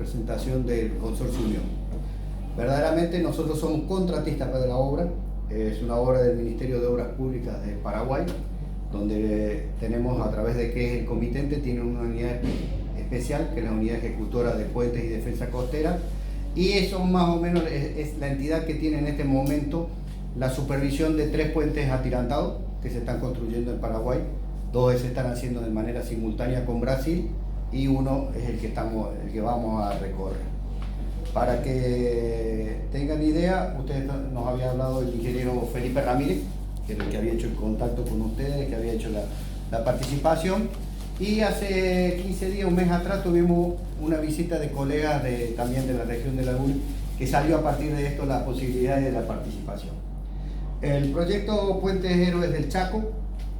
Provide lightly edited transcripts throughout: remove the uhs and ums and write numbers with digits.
representación del Consorcio Unión. Verdaderamente nosotros somos contratistas de la obra, es una obra del Ministerio de Obras Públicas de Paraguay, donde tenemos a través de que es el comitente, tiene una unidad especial, que es la unidad ejecutora de puentes y defensa costera, y eso más o menos es la entidad que tiene en este momento la supervisión de 3 puentes atirantados que se están construyendo en Paraguay. 2 se están haciendo de manera simultánea con Brasil y uno es el que vamos a recorrer. Para que tengan idea, ustedes nos había hablado el ingeniero Felipe Ramírez, que es el que había hecho el contacto con ustedes, que había hecho la participación, y hace 15 días, un mes atrás, tuvimos una visita de colegas también de la región de Laguna, que salió a partir de esto la posibilidad de la participación. El proyecto Puentes Héroes del Chaco,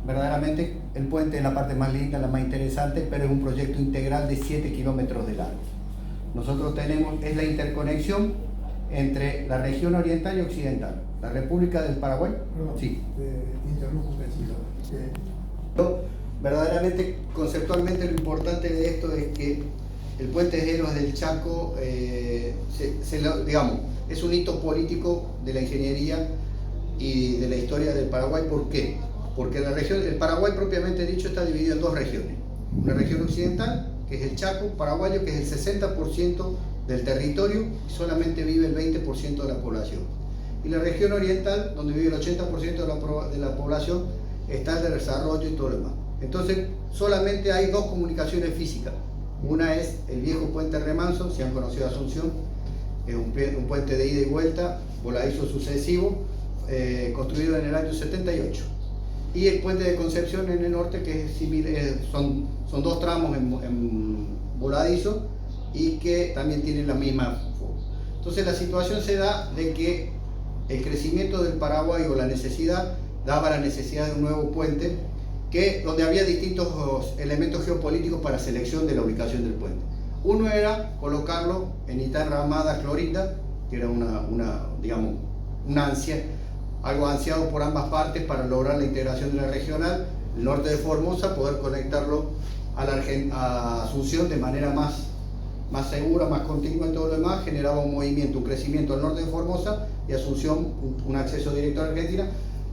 verdaderamente el puente es la parte más linda, la más interesante, pero es un proyecto integral de 7 kilómetros de largo. Nosotros es la interconexión entre la región oriental y occidental. La República del Paraguay. No, sí. Interrumpo un cachito. Verdaderamente, conceptualmente, lo importante de esto es que el Puente Héroes del Chaco, digamos, es un hito político de la ingeniería y de la historia del Paraguay. ¿Por qué? Porque el Paraguay propiamente dicho está dividido en 2 regiones. Una región occidental, que es el Chaco paraguayo, que es el 60% del territorio y solamente vive el 20% de la población. Y la región oriental, donde vive el 80% de la población, está el desarrollo y todo lo demás. Entonces, solamente hay 2 comunicaciones físicas. Una es el viejo puente Remanso, si han conocido Asunción, es un puente de ida y vuelta, voladizo sucesivo, construido en el año 78. Y el puente de Concepción en el norte, que es similar, son 2 tramos en voladizo y que también tienen la misma forma. Entonces la situación se da de que el crecimiento del Paraguay o la necesidad daba la necesidad de un nuevo puente donde había distintos elementos geopolíticos para selección de la ubicación del puente. Uno era colocarlo en Itán Ramada Clorinda, que era digamos, algo ansiado por ambas partes para lograr la integración de la regional, el norte de Formosa, poder conectarlo a Asunción de manera más segura, más continua y todo lo demás, generaba un movimiento, un crecimiento al norte de Formosa y Asunción, un acceso directo a la Argentina,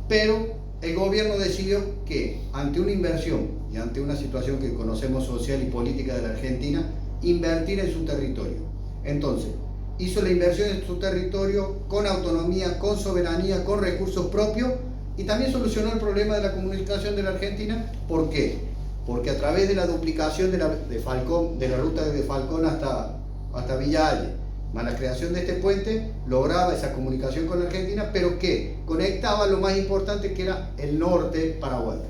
pero el gobierno decidió que ante una inversión y ante una situación que conocemos social y política de la Argentina, invertir en su territorio. Entonces, hizo la inversión en su territorio con autonomía, con soberanía, con recursos propios y también solucionó el problema de la comunicación de la Argentina. ¿Por qué? Porque a través de la duplicación de la ruta de Falcón hasta Villa Alle, más la creación de este puente, lograba esa comunicación con la Argentina, pero que conectaba lo más importante, que era el norte paraguayo.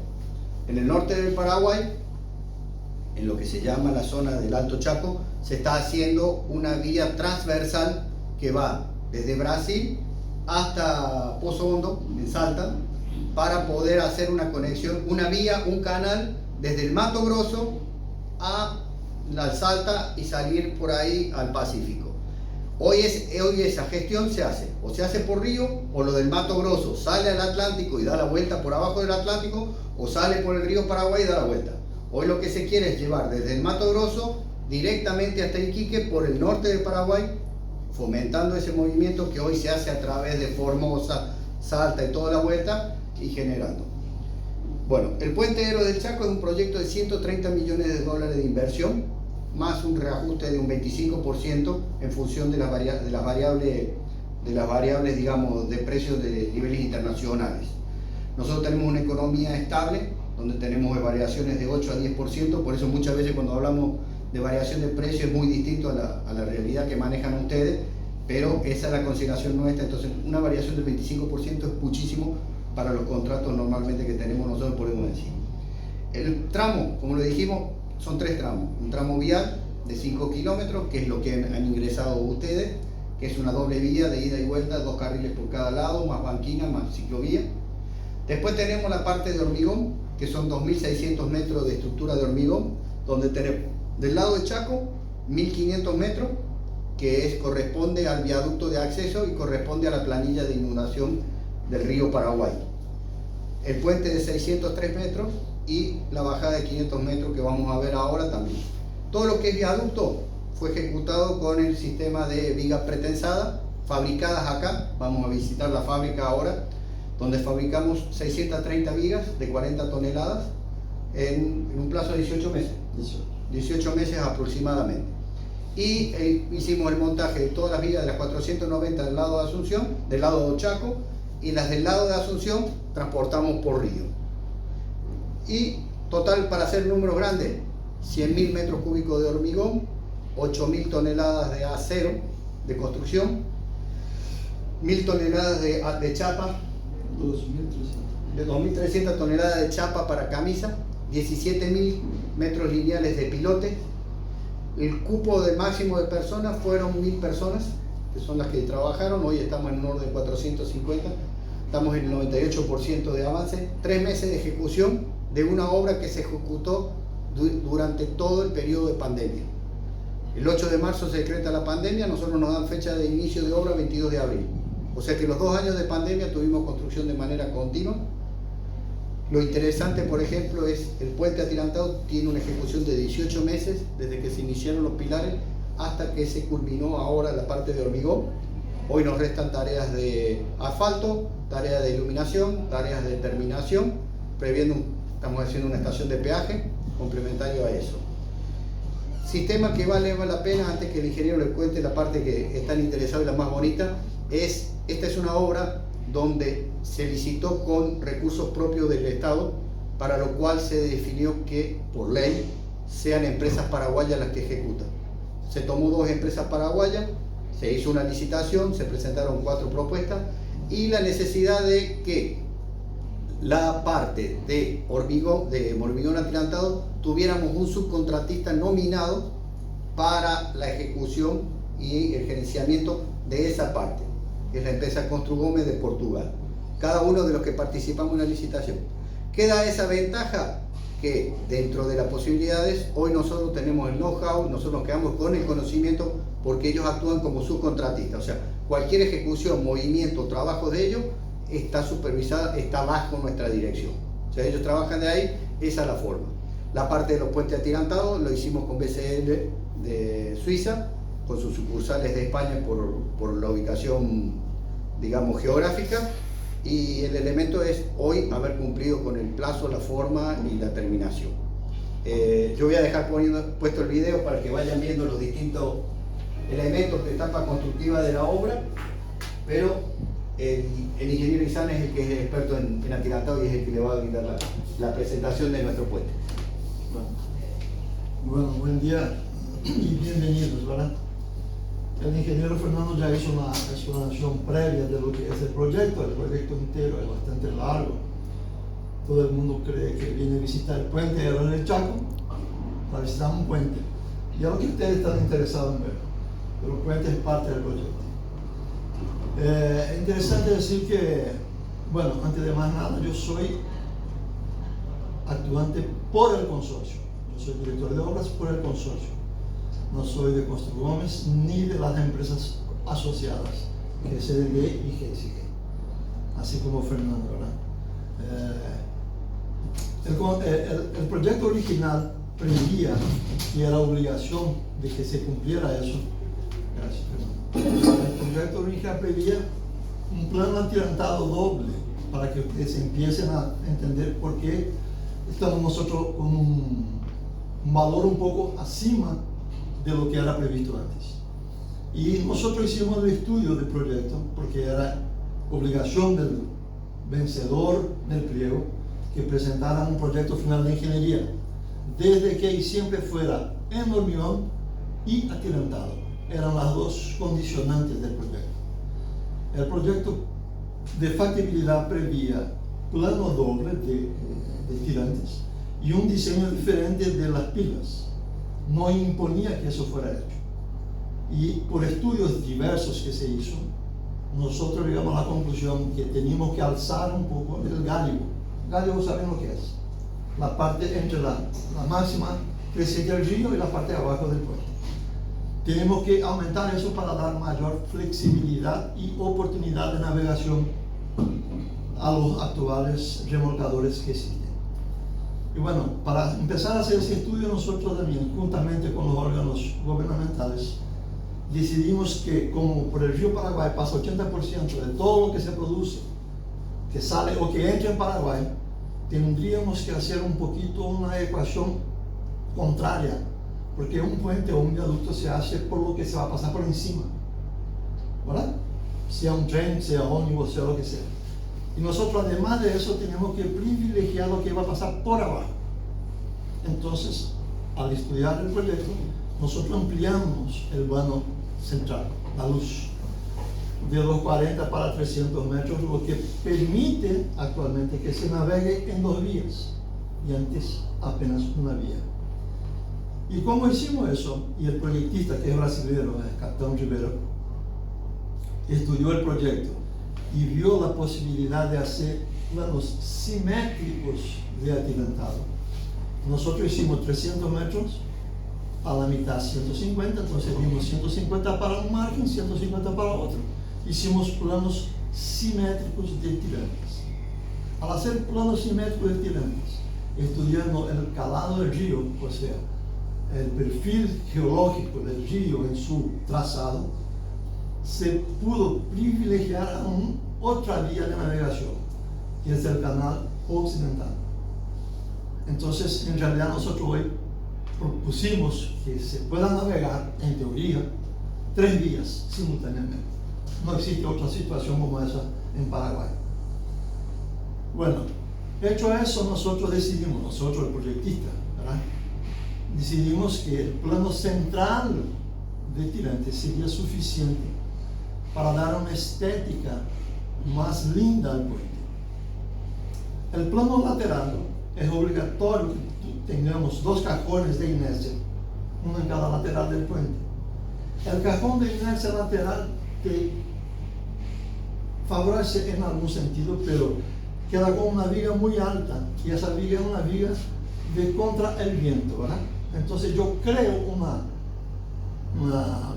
En el norte del Paraguay, en lo que se llama la zona del Alto Chaco, se está haciendo una vía transversal que va desde Brasil hasta Pozo Hondo, en Salta, para poder hacer una conexión, una vía, un canal desde el Mato Grosso a la Salta y salir por ahí al Pacífico. Hoy esa gestión se hace por río, o lo del Mato Grosso sale al Atlántico y da la vuelta por abajo del Atlántico, o sale por el río Paraguay y da la vuelta. Hoy lo que se quiere es llevar desde el Mato Grosso directamente hasta Iquique por el norte del Paraguay, fomentando ese movimiento que hoy se hace a través de Formosa, Salta y toda la vuelta y generando. Bueno, el Puente Héroes del Chaco es un proyecto de 130 millones de dólares de inversión, más un reajuste de un 25% en función de las variables, digamos, de precios de niveles internacionales. Nosotros tenemos una economía estable, donde tenemos variaciones de 8 a 10%, por eso muchas veces cuando hablamos de variación de precios es muy distinto a la realidad que manejan ustedes, pero esa es la consideración nuestra. Entonces una variación del 25% es muchísimo para los contratos normalmente que tenemos nosotros, podemos decir. El tramo, como lo dijimos, son 3 tramos. Un tramo vial de 5 kilómetros, que es lo que han ingresado ustedes, que es una doble vía de ida y vuelta, 2 carriles por cada lado, más banquina, más ciclovía. Después tenemos la parte de hormigón, que son 2.600 metros de estructura de hormigón, donde tenemos del lado de Chaco 1.500 metros, que corresponde al viaducto de acceso y corresponde a la planilla de inundación del río Paraguay. El puente de 603 metros y la bajada de 500 metros que vamos a ver ahora también. Todo lo que es viaducto fue ejecutado con el sistema de vigas pretensadas, fabricadas acá. Vamos a visitar la fábrica ahora, donde fabricamos 630 vigas de 40 toneladas en un plazo de 18 meses. 18 meses aproximadamente. Y hicimos el montaje de todas las vigas de las 490 del lado de Asunción, del lado de Chaco, y las del lado de Asunción transportamos por río. Y total, para hacer números grandes, 100.000 metros cúbicos de hormigón, 8.000 toneladas de acero de construcción, 1.000 toneladas de chapa, de 2.300 toneladas de chapa para camisa, 17.000 metros lineales de pilotes. El cupo de máximo de personas fueron 1.000 personas, que son las que trabajaron. Hoy estamos en un orden de 450, estamos en el 98% de avance. 3 meses de ejecución de una obra que se ejecutó durante todo el periodo de pandemia. El 8 de marzo se decreta la pandemia, nosotros nos dan fecha de inicio de obra 22 de abril. O sea que los 2 años de pandemia tuvimos construcción de manera continua. Lo interesante, por ejemplo, es el puente atirantado tiene una ejecución de 18 meses desde que se iniciaron los pilares hasta que se culminó ahora la parte de hormigón. Hoy nos restan tareas de asfalto, tareas de iluminación, tareas de terminación, estamos haciendo una estación de peaje complementario a eso. Sistema que vale la pena, antes que el ingeniero les cuente la parte que están interesados y la más bonita, esta es una obra donde se licitó con recursos propios del Estado, para lo cual se definió que, por ley, sean empresas paraguayas las que ejecutan. Se tomó 2 empresas paraguayas, se hizo una licitación, se presentaron 4 propuestas, y la necesidad de que la parte de hormigón atirantado tuviéramos un subcontratista nominado para la ejecución y el gerenciamiento de esa parte, que es la empresa Construgome de Portugal. Cada uno de los que participamos en la licitación. Queda esa ventaja que dentro de las posibilidades, hoy nosotros tenemos el know-how, nosotros nos quedamos con el conocimiento porque ellos actúan como subcontratistas. O sea, cualquier ejecución, movimiento, trabajo de ellos está supervisada, está bajo nuestra dirección. O sea, ellos trabajan de ahí, esa es la forma. La parte de los puentes atirantados lo hicimos con BCL de Suiza, con sus sucursales de España por la ubicación, digamos, geográfica, y el elemento es hoy haber cumplido con el plazo, la forma y la terminación. Yo voy a dejar puesto el video para que vayan viendo los distintos elementos de etapa constructiva de la obra, pero el ingeniero Izana es el que es experto en atirantado y es el que le va a brindar la presentación de nuestro puente. Bueno, buen día y bienvenidos, ¿verdad? El ingeniero Fernando ya hizo una explanación previa de lo que es el proyecto entero es bastante largo. Todo el mundo cree que viene a visitar el puente en el Chaco para visitar un puente. Y es lo que ustedes están interesados en ver, pero el puente es parte del proyecto. Es interesante decir que, bueno, antes de más nada, yo soy actuante por el consorcio. Yo soy director de obras por el consorcio. No soy de Construgomes ni de las empresas asociadas, GCDB y GSG, así como Fernando, ¿verdad? El proyecto original preveía que era obligación de que se cumpliera eso. Gracias, Fernando. El proyecto original preveía un plan atirantado doble para que ustedes empiecen a entender por qué estamos nosotros con un valor un poco acima de lo que era previsto antes. Y nosotros hicimos el estudio del proyecto porque era obligación del vencedor del pliego que presentara un proyecto final de ingeniería, desde que y siempre fuera en hormigón y atirantado. Eran las 2 condicionantes del proyecto. El proyecto de factibilidad prevía plano doble de tirantes y un diseño diferente de las pilas. No imponía que eso fuera hecho. Y por estudios diversos que se hizo, nosotros llegamos a la conclusión que teníamos que alzar un poco el gálibo. Gálibo, ¿saben lo que es? La parte entre la máxima creciente del río y la parte de abajo del puente. Tenemos que aumentar eso para dar mayor flexibilidad y oportunidad de navegación a los actuales remolcadores que existen. Y bueno, para empezar a hacer ese estudio nosotros también, juntamente con los órganos gubernamentales, decidimos que como por el río Paraguay pasa 80% de todo lo que se produce, que sale o que entra en Paraguay, tendríamos que hacer un poquito una ecuación contraria, porque un puente o un viaducto se hace por lo que se va a pasar por encima, ¿verdad? Sea un tren, sea ómnibus, sea lo que sea. Y nosotros además de eso tenemos que privilegiar lo que va a pasar por abajo. Entonces, al estudiar el proyecto, nosotros ampliamos el vano central, la luz, de 240 para 300 metros, lo que permite actualmente que se navegue en 2 vías, y antes apenas una vía. ¿Y cómo hicimos eso? Y el proyectista, que es brasileño, Capitán Rivero, estudió el proyecto y vio la posibilidad de hacer planos simétricos de atirantado. Nosotros hicimos 300 metros, a la mitad 150, entonces dimos 150 para un margen, 150 para otro. Hicimos planos simétricos de tirantes. Al hacer planos simétricos de tirantes, estudiando el calado del río, o sea, el perfil geológico del río en su trazado, se pudo privilegiar a otra vía de navegación, que es el canal occidental. Entonces, en realidad nosotros hoy propusimos que se pueda navegar, en teoría, 3 vías simultáneamente. No existe otra situación como esa en Paraguay. Bueno, hecho eso, nosotros decidimos, nosotros el proyectista, ¿verdad? Decidimos que el plano central de tirantes sería suficiente para dar una estética más linda al puente. El plano lateral es obligatorio que tengamos 2 cajones de inercia, uno en cada lateral del puente. El cajón de inercia lateral te favorece en algún sentido, pero queda con una viga muy alta, y esa viga es una viga de contra el viento, ¿verdad? Entonces yo creo una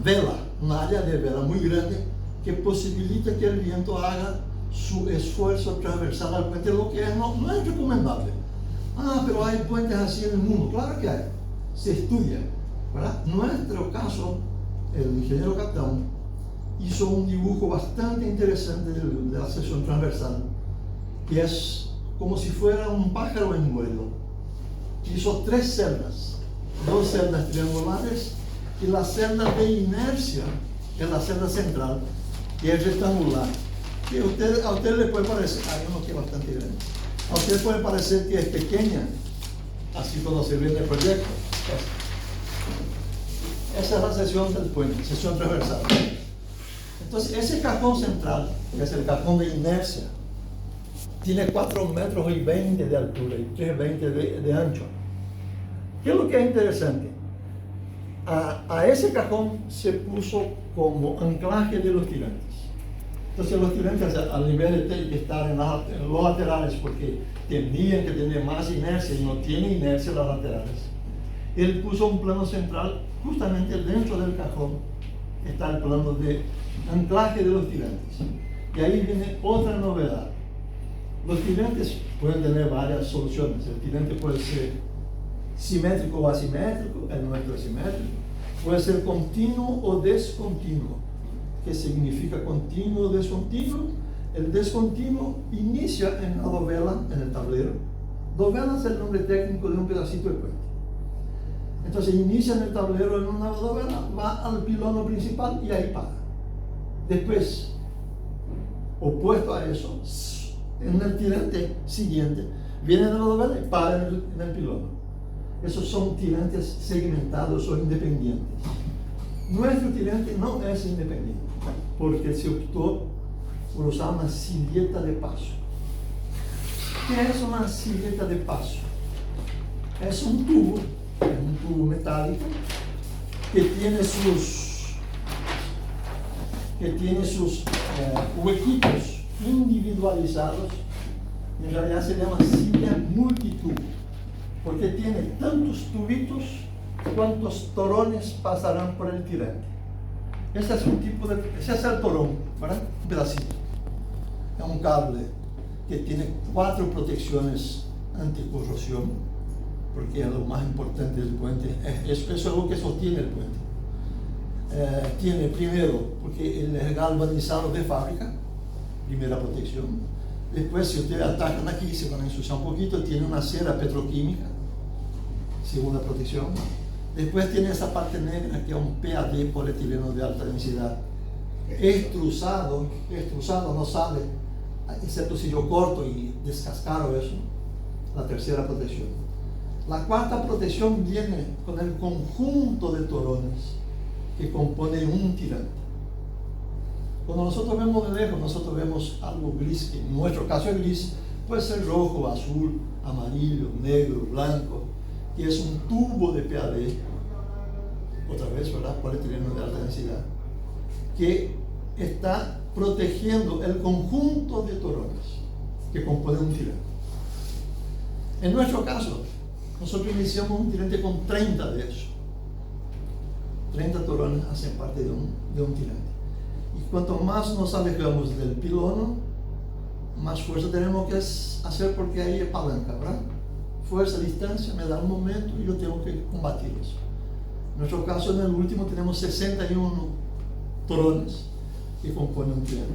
vela, una área de vela muy grande que posibilita que el viento haga su esfuerzo transversal al puente, lo que no es recomendable. Pero hay puentes así en el mundo. Claro que hay, se estudia, ¿verdad? En nuestro caso, el ingeniero Capitán hizo un dibujo bastante interesante de la sección transversal, que es como si fuera un pájaro en vuelo. Hizo 3 celdas, 2 celdas triangulares, y la celda de inercia es la celda central, que es rectangular. Que a usted le puede parecer, uno que es bastante grande, a usted puede parecer que es pequeña, así cuando se ve en el proyecto. Esa es la sección del puente, sección transversal. Entonces, ese cajón central, que es el cajón de inercia, tiene 4,20 metros de altura y 3,20 de ancho. ¿Qué es lo que es interesante? A ese cajón se puso como anclaje de los tirantes. Entonces los tirantes al nivel de tener que estar en los laterales, porque tendrían que tener más inercia y no tienen inercia las laterales. Él puso un plano central justamente dentro del cajón, está el plano de anclaje de los tirantes. Y ahí viene otra novedad. Los tirantes pueden tener varias soluciones. El tirante puede ser simétrico o asimétrico, el nuestro es simétrico. Puede ser continuo o descontinuo. ¿Qué significa continuo o descontinuo? El descontinuo inicia en la dovela, en el tablero. Dovela es el nombre técnico de un pedacito de puente. Entonces inicia en el tablero en una dovela, va al pilono principal y ahí para. Después, opuesto a eso, en el tirante siguiente, viene de la dovela y para en el pilono. Esos son tirantes segmentados o independientes. Nuestro tirante no es independiente, porque se optó por usar una silleta de paso. ¿Qué es una silleta de paso? Es un tubo metálico que tiene sus huequitos individualizados. En realidad se llama silla multitubo, porque tiene tantos tubitos cuantos torones pasarán por el tirante. Ese es el torón, ¿verdad? Un pedacito. Es un cable que tiene 4 protecciones anticorrosión, porque es lo más importante del puente. Eso es lo que sostiene el puente. Tiene primero, porque él es galvanizado de fábrica, primera protección. Después, si ustedes atacan aquí, se van a ensuciar un poquito, tiene una cera petroquímica, segunda protección. Después tiene esa parte negra que es un PAD, polietileno de alta densidad. Extrusado no sale, excepto si yo corto y descascaro eso. La tercera protección. La cuarta protección viene con el conjunto de torones que compone un tirante. Cuando nosotros vemos de lejos, nosotros vemos algo gris, que en nuestro caso es gris, puede ser rojo, azul, amarillo, negro, blanco, que es un tubo de PAD, otra vez, ¿verdad? Polietileno de alta densidad, que está protegiendo el conjunto de torones que compone un tirante. En nuestro caso, nosotros iniciamos un tirante con 30 de esos. 30 torones hacen parte de un tirante. Y cuanto más nos alejamos del pilono, más fuerza tenemos que hacer, porque ahí es palanca, ¿verdad? Fuerza, distancia, me da un momento y yo tengo que combatir eso. En nuestro caso, en el último, tenemos 61 torones que componen un tirante.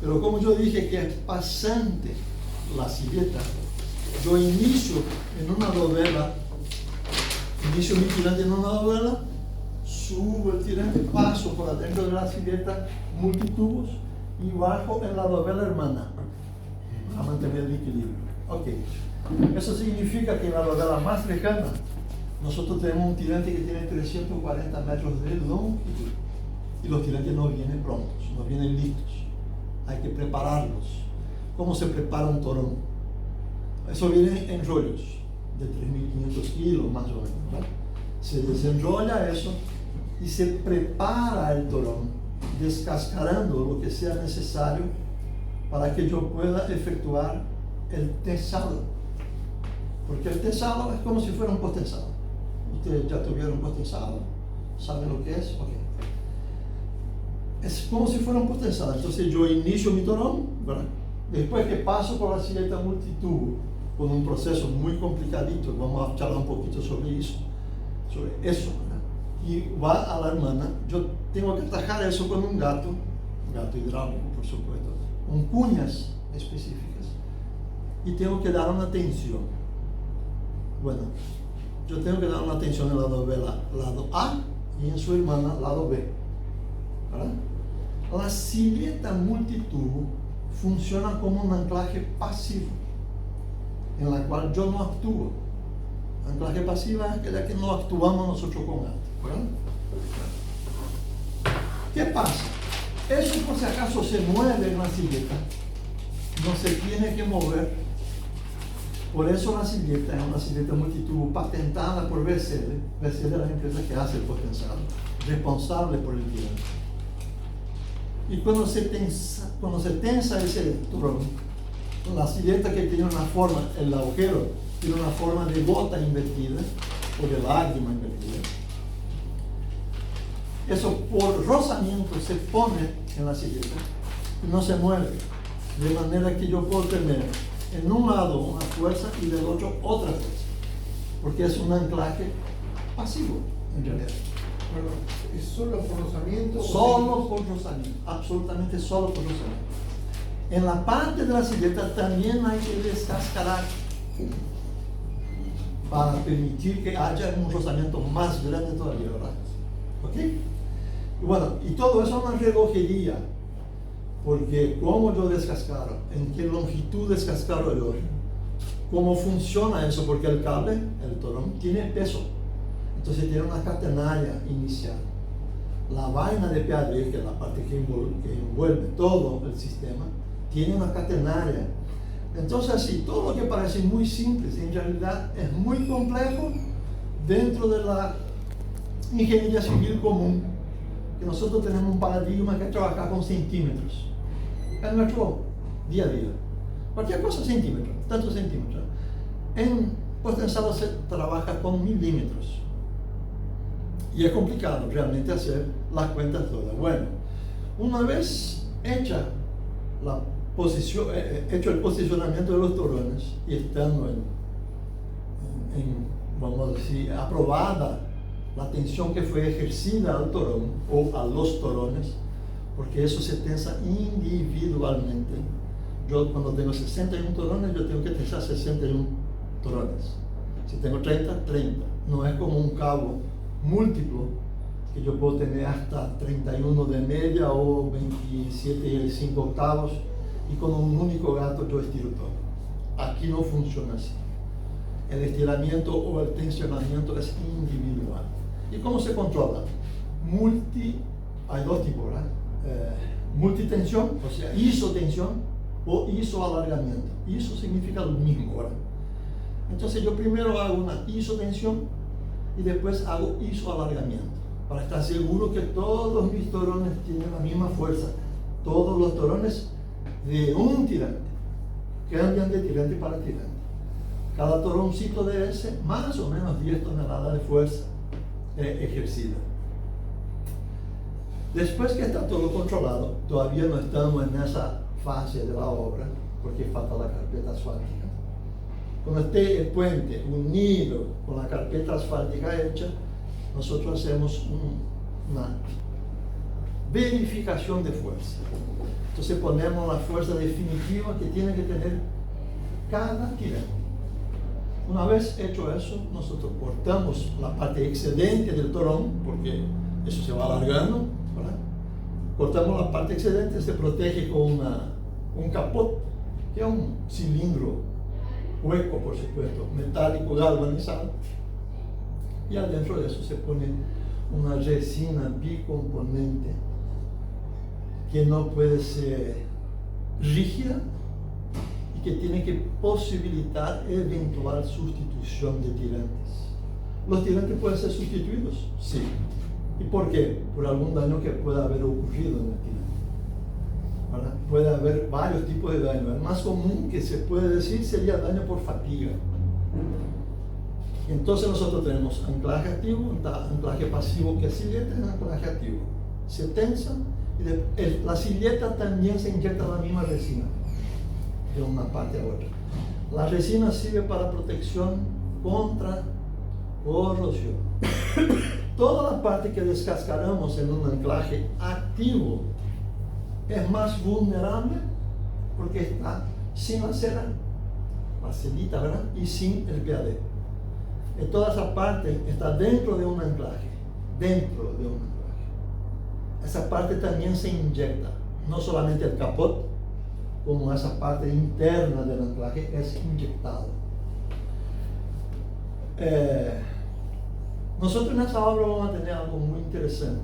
Pero como yo dije que es pasante la silleta, yo inicio en una dovela, inicio mi tirante en una dovela, subo el tirante, paso por adentro de la silleta, multitubos, y bajo en la dovela hermana a mantener el equilibrio. Ok, eso significa que en la dovela más lejana nosotros tenemos un tirante que tiene 340 metros de longitud, y los tirantes no vienen prontos, no vienen listos, hay que prepararlos. ¿Cómo se prepara un torón? Eso viene en rollos de 3.500 kilos más o menos, ¿verdad? Se desenrolla eso y se prepara el torón, descascarando lo que sea necesario para que yo pueda efectuar el tensado. Porque el tensado es como si fuera un postensado. Ustedes ya tuvieron un postensado, ¿saben lo que es? Okay. Es como si fuera un postensado. Entonces yo inicio mi torón, ¿verdad? Después que paso por la silleta multitubo, con un proceso muy complicadito, vamos a charlar un poquito sobre eso, ¿verdad? Y va a la hermana, yo tengo que atajar eso con un gato hidráulico, por supuesto, con cuñas específicas, y tengo que dar una tensión. Bueno, yo tengo que dar una tensión en la dovela lado A y en su hermana lado B, ¿verdad? La silleta multitubo funciona como un anclaje pasivo, en la cual yo no actúo. Anclaje pasiva es aquella que no actuamos nosotros con gato, ¿verdad? ¿Qué pasa? Eso, por si acaso se mueve en la silleta, no se tiene que mover. Por eso la silleta es una silleta multitubo patentada por BCL. BCL es la empresa que hace el potensado, responsable por el tirante. Y cuando se tensa ese turón, la silleta que tiene una forma, el agujero tiene una forma de gota invertida o de lágrima invertida. Eso por rozamiento se pone en la silleta y no se mueve, de manera que yo puedo tener en un lado una fuerza y del otro otra fuerza, porque es un anclaje pasivo en realidad. Bueno, ¿es solo por rozamiento? Solo por rozamiento, absolutamente solo por rozamiento. En la parte de la silleta también hay que descascarar para permitir que haya un rozamiento más grande todavía, ¿verdad? ¿Ok? Y bueno, y todo eso es una relojería, porque cómo yo descascaro, en qué longitud descascaro yo, cómo funciona eso, porque el cable, el torón, tiene peso, entonces tiene una catenaria inicial. La vaina de PAD, que es la parte que envuelve todo el sistema, tiene una catenaria. Entonces, así, todo lo que parece muy simple, en realidad es muy complejo dentro de la ingeniería civil común, que nosotros tenemos un paradigma que es trabajar con centímetros. Es nuestro día a día. Cualquier cosa centímetros, tantos centímetros. En potensado se trabaja con milímetros. Y es complicado realmente hacer las cuentas todas. Bueno, una vez hecho el posicionamiento de los torones y estando vamos a decir, aprobada la tensión que fue ejercida al torón o a los torones, porque eso se tensa individualmente. Yo cuando tengo 61 torones, yo tengo que tensar 61 torones. Si tengo 30, 30. No es como un cabo múltiplo, que yo puedo tener hasta 31 de media o 27,5 octavos, y con un único gato yo estiro todo. Aquí no funciona así. El estiramiento o el tensionamiento es individual. ¿Y cómo se controla? Hay dos tipos, ¿verdad? Multitensión, o sea, isotensión o isoalargamiento. Iso significa lo mismo, ¿verdad? Entonces yo primero hago una isotensión y después hago isoalargamiento, para estar seguro que todos mis torones tienen la misma fuerza. Todos los torones de un tirante cambian de tirante para tirante. Cada toroncito de ese, más o menos 10 toneladas de fuerza ejercida. Después que está todo controlado, todavía no estamos en esa fase de la obra, porque falta la carpeta asfáltica. Cuando esté el puente unido con la carpeta asfáltica hecha, nosotros hacemos una verificación de fuerza. Entonces ponemos la fuerza definitiva que tiene que tener cada tirante. Una vez hecho eso, nosotros cortamos la parte excedente del torón, porque eso se va alargando, ¿verdad? Cortamos la parte excedente, se protege con un capot, que es un cilindro hueco, por supuesto, metálico galvanizado, y adentro de eso se pone una resina bicomponente que no puede ser rígida y que tiene que posibilitar eventual sustitución de tirantes. ¿Los tirantes pueden ser sustituidos? Sí. ¿Y por qué? Por algún daño que pueda haber ocurrido en el tirante, ¿verdad? Puede haber varios tipos de daño. El más común que se puede decir sería daño por fatiga. Entonces nosotros tenemos anclaje activo, anclaje pasivo, que es silleta, y anclaje activo. Se tensa y la silleta también se inyecta la misma resina de una parte a otra. La resina sirve para protección contra corrosión. Toda la parte que descascaramos en un anclaje activo es más vulnerable porque está sin la cera, la celita, ¿verdad? Y sin el PAD. Y toda esa parte está dentro de un anclaje, Esa parte también se inyecta, no solamente el capot, como esa parte interna del anclaje es inyectado. Nosotros en esa obra vamos a tener algo muy interesante,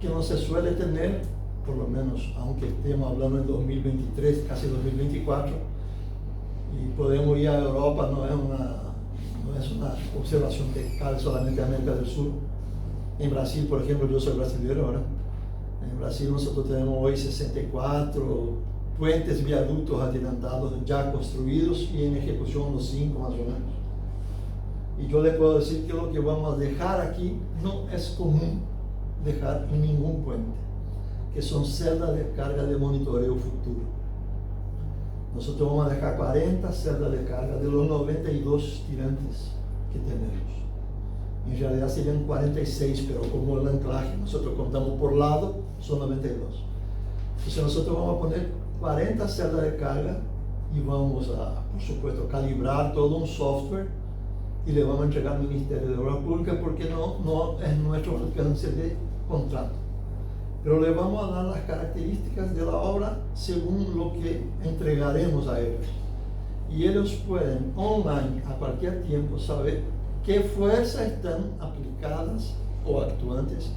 que no se suele tener, por lo menos, aunque estemos hablando en 2023, casi 2024, y podemos ir a Europa, no es una observación que cabe solamente en América del Sur. En Brasil, por ejemplo, yo soy brasileño ahora. En Brasil nosotros tenemos hoy 64 puentes, viaductos adelantados ya construidos y en ejecución unos 5 más o menos. Y yo le puedo decir que lo que vamos a dejar aquí no es común dejar en ningún puente, que son celdas de carga de monitoreo futuro. Nosotros vamos a dejar 40 celdas de carga de los 92 tirantes que tenemos. En realidad serían 46, pero como el anclaje nosotros contamos por lado, son 92. Entonces nosotros vamos a poner 40 celdas de carga y vamos a, por supuesto, calibrar todo un software y le vamos a entregar al Ministerio de Obras Públicas porque no es nuestro alcance de contrato. Pero le vamos a dar las características de la obra según lo que entregaremos a ellos. Y ellos pueden online a cualquier tiempo saber qué fuerzas están aplicadas o actuantes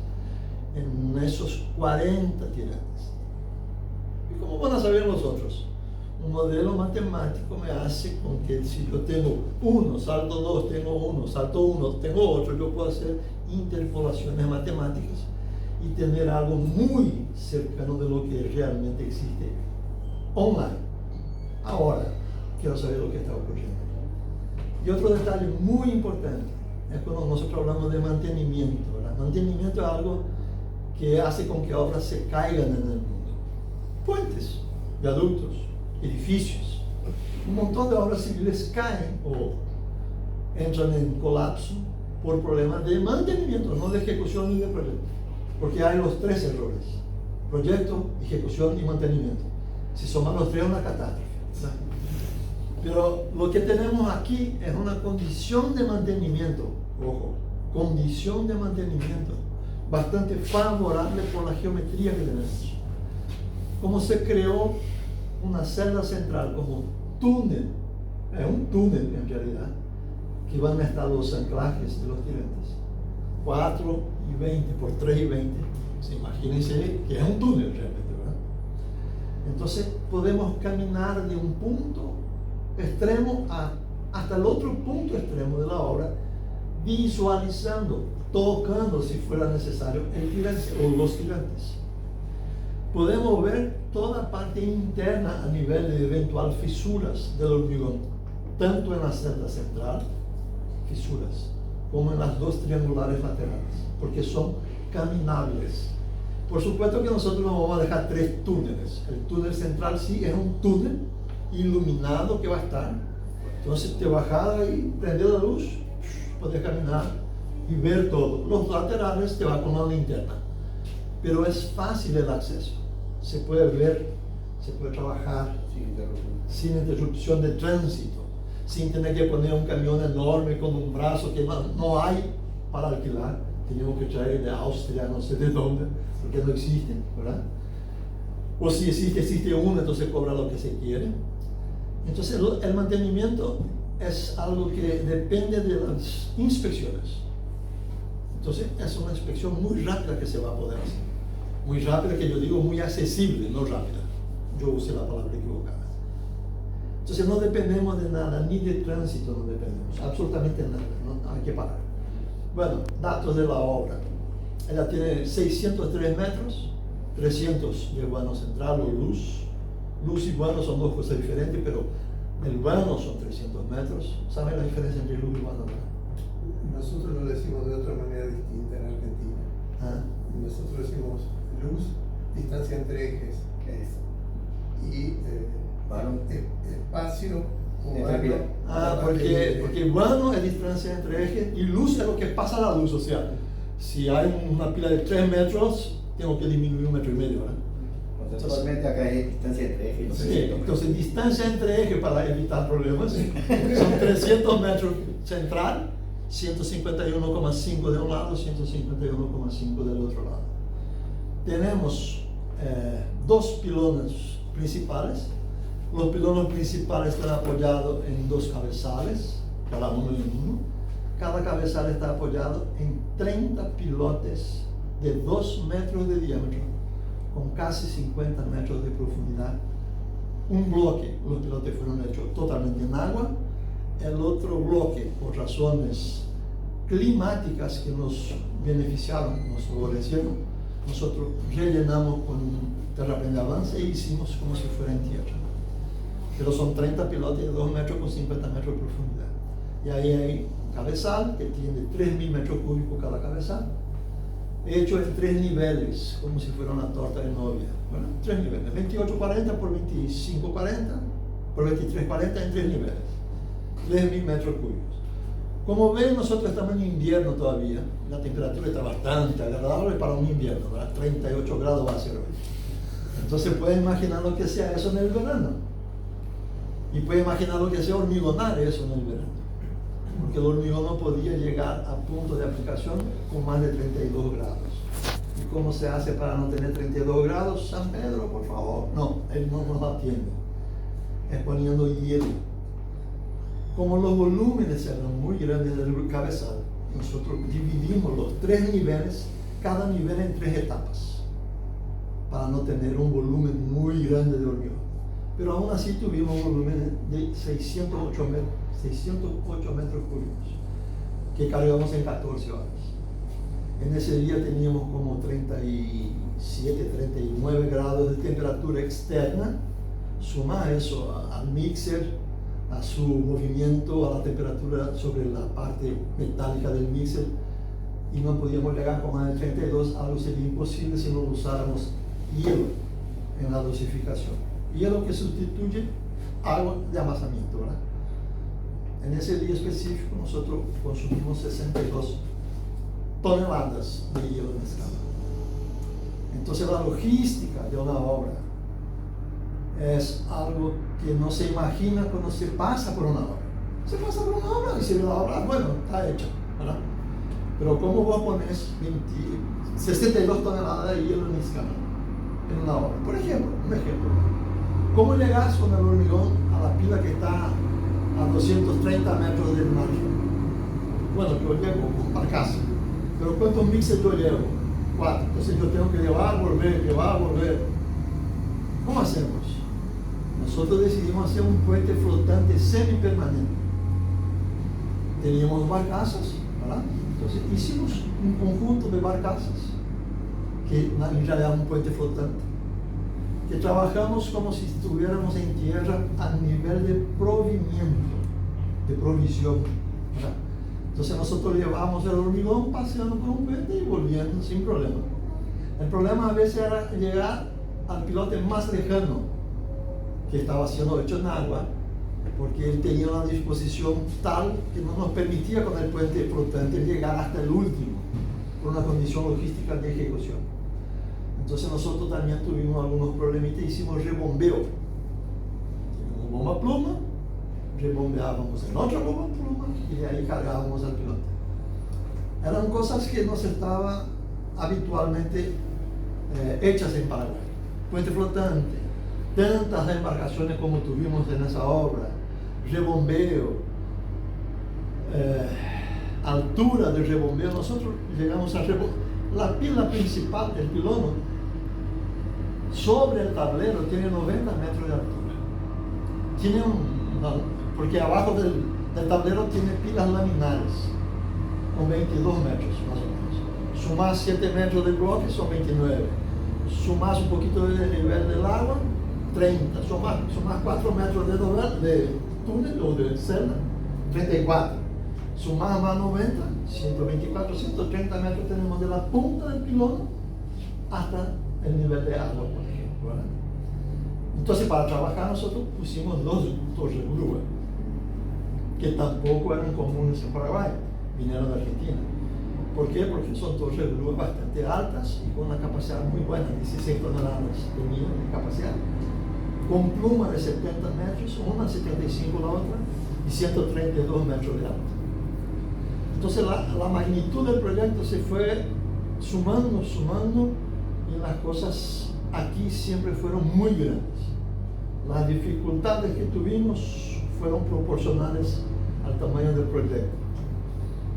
en esos 40 tirantes. ¿Y cómo van a saber los otros? Un modelo matemático me hace con que si yo tengo 1, salto 2, tengo 1, salto 1, tengo otro, yo puedo hacer interpolaciones matemáticas y tener algo muy cercano de lo que realmente existe online. Ahora quiero saber lo que está ocurriendo. Y otro detalle muy importante es cuando nosotros hablamos de mantenimiento, ¿verdad? Mantenimiento es algo que hace con que obras se caigan en el mundo. Puentes, viaductos, edificios, un montón de obras civiles caen o entran en colapso por problemas de mantenimiento, no de ejecución ni de proyecto. Porque hay los tres errores: proyecto, ejecución y mantenimiento. Si suman los tres es una catástrofe. Pero lo que tenemos aquí es una condición de mantenimiento, ojo, condición de mantenimiento bastante favorable por la geometría que tenemos. Como se creó una celda central como túnel, es un túnel en realidad, que van a estar los anclajes de los tirantes, 4 y 20 por 3 y 20, imagínense que es un túnel realmente, ¿verdad? Entonces podemos caminar de un punto extremo hasta el otro punto extremo de la obra, visualizando, tocando si fuera necesario el tirante o los tirantes. Podemos ver toda parte interna a nivel de eventual fisuras del hormigón, tanto en la celda central, fisuras, como en las dos triangulares laterales, porque son caminables. Por supuesto que nosotros no vamos a dejar tres túneles. El túnel central sí es un túnel iluminado que va a estar. Entonces te bajas y prendes la luz, puedes caminar y ver todo. Los laterales te va con la linterna, pero es fácil el acceso. Se puede ver, se puede trabajar sin interrupción de tránsito, sin tener que poner un camión enorme con un brazo que no hay para alquilar. Tenemos que traer de Austria, no sé de dónde, porque no existe, ¿verdad? O si existe uno, entonces cobra lo que se quiere. Entonces el mantenimiento es algo que depende de las inspecciones. Entonces es una inspección muy rápida que se va a poder hacer. Muy rápida, que yo digo muy accesible, no rápida. Yo usé la palabra equivocada. Entonces no dependemos de nada, ni de tránsito no dependemos, absolutamente nada, no hay que parar. Bueno, datos de la obra. Ella tiene 603 metros, 300 de vano central o luz. Luz y vano son dos cosas diferentes, pero el vano son 300 metros. ¿Saben la diferencia entre luz y vano? Nosotros lo decimos de otra manera distinta en Argentina. ¿Ah? Nosotros decimos luz, distancia entre ejes. Y espacio o vano. Porque vano es distancia entre ejes y luz es lo que pasa a la luz. O sea, si hay una pila de 3 metros, tengo que disminuir 1,5 metros, ¿verdad? Conceptualmente acá es distancia entre ejes. Sí, entonces distancia entre ejes para evitar problemas son 300 metros central, 151,5 de un lado, 151,5 del otro lado. Tenemos dos pilones principales. Los pilones principales están apoyados en dos cabezales, cada uno en uno. Cada cabezal está apoyado en 30 pilotes de 2 metros de diámetro, con casi 50 metros de profundidad. Un bloque, los pilotes fueron hechos totalmente en agua. El otro bloque, por razones climáticas que nos beneficiaron, nos favorecieron, nosotros rellenamos con terraplén de avance y hicimos como si fuera en tierra. Pero son 30 pilotes de 2 metros con 50 metros de profundidad. Y ahí hay un cabezal que tiene 3.000 metros cúbicos cada cabezal, hecho en 3 niveles, como si fuera una torta de novia. Bueno, 3 niveles, 2840 por 2540 por 2340 en 3 niveles, 3.000 metros cúbicos. Como ven, nosotros estamos en invierno todavía, la temperatura está bastante agradable para un invierno, ¿verdad? 38 grados va a ser hoy. Entonces pueden imaginar lo que sea eso en el verano. Y pueden imaginar lo que sea hormigonar eso en el verano. Porque el hormigón no podía llegar a punto de aplicación con más de 32 grados. ¿Y cómo se hace para no tener 32 grados? San Pedro, por favor. No, él no nos atiende. Es poniendo hielo. Como los volúmenes eran muy grandes del cabezal, nosotros dividimos los 3 niveles, cada nivel en 3 etapas, para no tener un volumen muy grande de hormigón. Pero aún así tuvimos un volumen de 608 metros cúbicos, que cargamos en 14 horas. En ese día teníamos como 37, 39 grados de temperatura externa. Suma eso al mixer, a su movimiento, a la temperatura sobre la parte metálica del mixer, y no podíamos llegar con más de 32, algo sería imposible si no usáramos hielo en la dosificación. Hielo que sustituye agua de amasamiento, ¿verdad? En ese día específico nosotros consumimos 62 toneladas de hielo en escala. Entonces la logística de una obra es algo que no se imagina cuando se pasa por una obra. Se pasa por una obra y se ve la obra, bueno, está hecha, ¿verdad? Pero ¿cómo vos pones 62 toneladas de hielo en escala en una obra? Por ejemplo, un ejemplo. ¿Cómo llegas con el hormigón a la pila que está a 230 metros del mar? Bueno, yo llego con barcaza. Pero ¿cuántos mixes yo llevo? 4. Entonces yo tengo que llevar, volver. ¿Cómo hacemos? Nosotros decidimos hacer un puente flotante semipermanente. Teníamos barcazas, ¿verdad? Entonces hicimos un conjunto de barcazas, que en realidad era un puente flotante, que trabajamos como si estuviéramos en tierra a nivel de provimiento, de provisión, ¿verdad? Entonces nosotros llevábamos el hormigón paseando por un puente y volviendo sin problema. El problema a veces era llegar al pilote más lejano, que estaba siendo hecho en agua, porque él tenía una disposición tal que no nos permitía con el puente flotante llegar hasta el último, por una condición logística de ejecución. Entonces nosotros también tuvimos algunos problemitas y hicimos rebombeo. Teníamos bomba pluma, rebombeábamos en otra bomba pluma y de ahí cargábamos al piloto. Eran cosas que no se estaban habitualmente hechas en Paraguay. Puente flotante, tantas embarcaciones como tuvimos en esa obra, rebombeo, altura de rebombeo. Nosotros llegamos a la pila principal del pilono sobre el tablero tiene 90 metros de altura. Tiene porque abajo del tablero tiene pilas laminares con 22 metros más o menos. Sumás 7 metros de bloque son 29. Sumás un poquito de nivel del agua, 30. Sumás 4 metros de túnel o de celda, 34. Sumás más 90, 124, 130 metros tenemos de la punta del pilón hasta el nivel de agua, por ejemplo, ¿verdad? Entonces, para trabajar nosotros pusimos 2 torres grúa, que tampoco eran comunes en Paraguay, vinieron de Argentina. ¿Por qué? Porque son torres grúa bastante altas y con una capacidad muy buena, 16 toneladas tenían de capacidad, con pluma de 70 metros, una 75 la otra, y 132 metros de alto. Entonces la magnitud del proyecto se fue sumando, y las cosas aquí siempre fueron muy grandes. Las dificultades que tuvimos fueron proporcionales al tamaño del proyecto.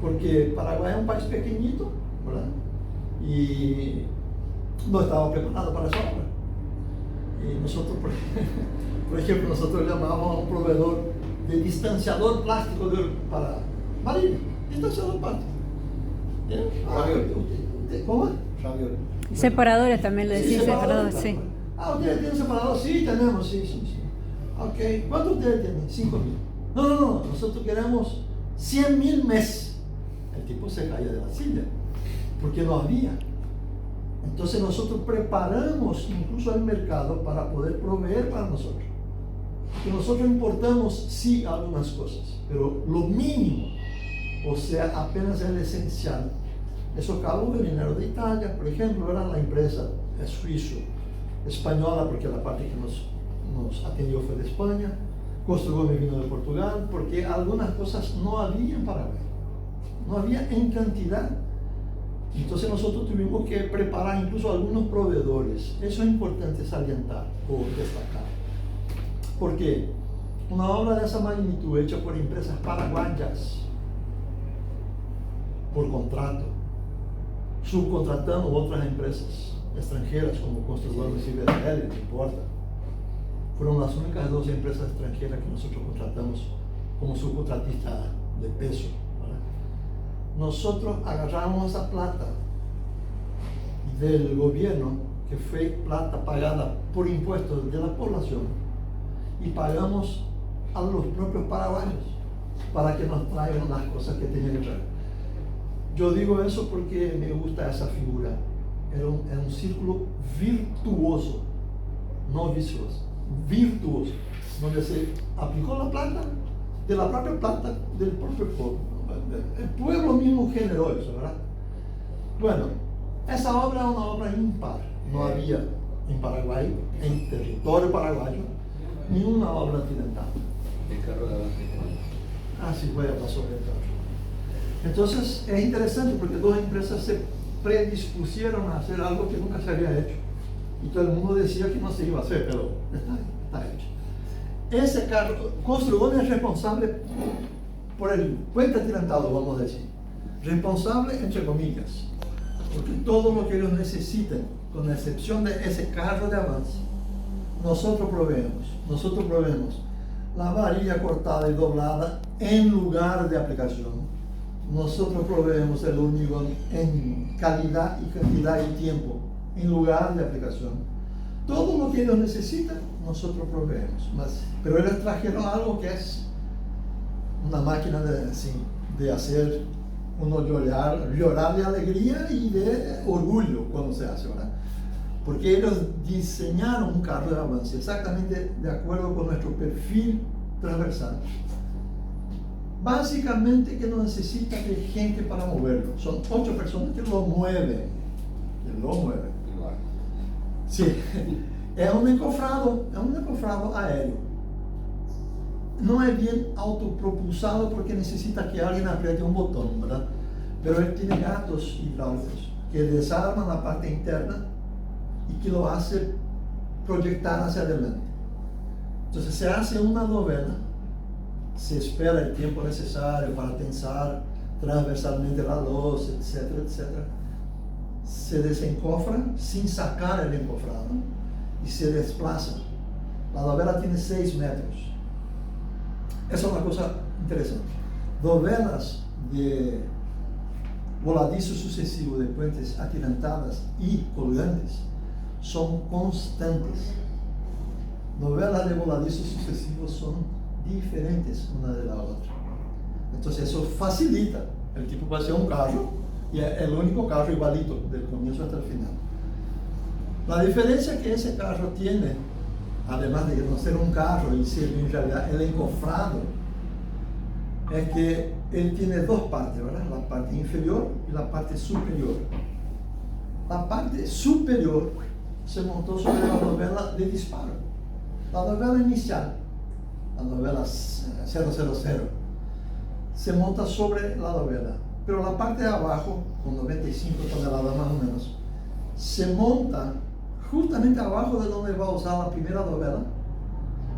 Porque Paraguay es un país pequeñito, ¿verdad? Y no estaba preparado para esa obra. Y nosotros, por ejemplo, nosotros llamábamos a un proveedor de distanciador plástico para marina. Distanciador plástico. ¿Cómo es? Separadores también le decís, separadores, sí. ¿Ustedes tienen separador? Sí, tenemos, sí. Ok, ¿cuántos ustedes tienen? 5.000. No, nosotros queremos 100.000 meses. El tipo se caía de la silla, porque no había. Entonces nosotros preparamos incluso el mercado para poder proveer para nosotros. Porque nosotros importamos, sí, algunas cosas, pero lo mínimo, o sea, apenas el esencial. Esos cabos vinieron de Italia, por ejemplo, era la empresa suizo, española, porque la parte que nos atendió fue de España. Costrogome vino de Portugal, porque algunas cosas no había en Paraguay, no había en cantidad. Entonces nosotros tuvimos que preparar incluso algunos proveedores. Eso es importante salientar o destacar, porque una obra de esa magnitud hecha por empresas paraguayas, por contrato, subcontratando otras empresas extranjeras como Constructores y BDL, no importa. Fueron las únicas 2 empresas extranjeras que nosotros contratamos como subcontratista de peso, ¿verdad? Nosotros agarramos esa plata del gobierno, que fue plata pagada por impuestos de la población, y pagamos a los propios paraguayos para que nos traigan las cosas que tenían que traer. Yo digo eso porque me gusta esa figura. Era un círculo virtuoso, no vicioso, virtuoso, donde se aplicó la plata, de la propia plata del propio pueblo. El pueblo mismo generó eso, ¿verdad? Bueno, esa obra es una obra impar. No había en Paraguay, en territorio paraguayo, ninguna obra accidentada. El carro de avance. Así fue, pasó el carro. Entonces es interesante porque dos empresas se predispusieron a hacer algo que nunca se había hecho. Y todo el mundo decía que no se iba a hacer, pero está hecho. Ese carro, Construcciones es responsable por el puente atirantado, vamos a decir. Responsable entre comillas. Porque todo lo que ellos necesiten, con la excepción de ese carro de avance, nosotros proveemos la varilla cortada y doblada en lugar de aplicación. Nosotros proveemos el hormigón en calidad y cantidad y tiempo en lugar de aplicación. Todo lo que ellos necesitan, nosotros proveemos. Pero ellos trajeron algo que es una máquina de hacer uno llorar de alegría y de orgullo cuando se hace, ¿verdad? Porque ellos diseñaron un carro de avance exactamente de acuerdo con nuestro perfil transversal. Básicamente que no necesita de gente para moverlo. Son 8 personas que lo mueven. Sí, es un encofrado aéreo. No es bien autopropulsado porque necesita que alguien apriete un botón, ¿verdad? Pero él tiene gatos hidráulicos que desarman la parte interna y que lo hace proyectar hacia adelante. Entonces se hace una novena, se espera el tiempo necesario para tensar transversalmente la luz, etcétera, etcétera. Se desencofra sin sacar el encofrado y se desplaza. La novela tiene 6 metros. Esa es una cosa interesante. Novelas de voladizo sucesivo de puentes atirantadas y colgantes son constantes. Novelas de voladizo sucesivo son diferentes una de la otra. Entonces eso facilita. El tipo puede ser un carro y es el único carro igualito del comienzo hasta el final. La diferencia que ese carro tiene, además de no ser un carro y ser en realidad el encofrado, es que él tiene 2 partes, ¿verdad? La parte inferior y la parte superior. La parte superior se montó sobre la novela de disparo. La novela inicial, la novela 000, se monta sobre la novela. Pero la parte de abajo, con 95 toneladas más o menos, se monta justamente abajo de donde va a usar la primera novela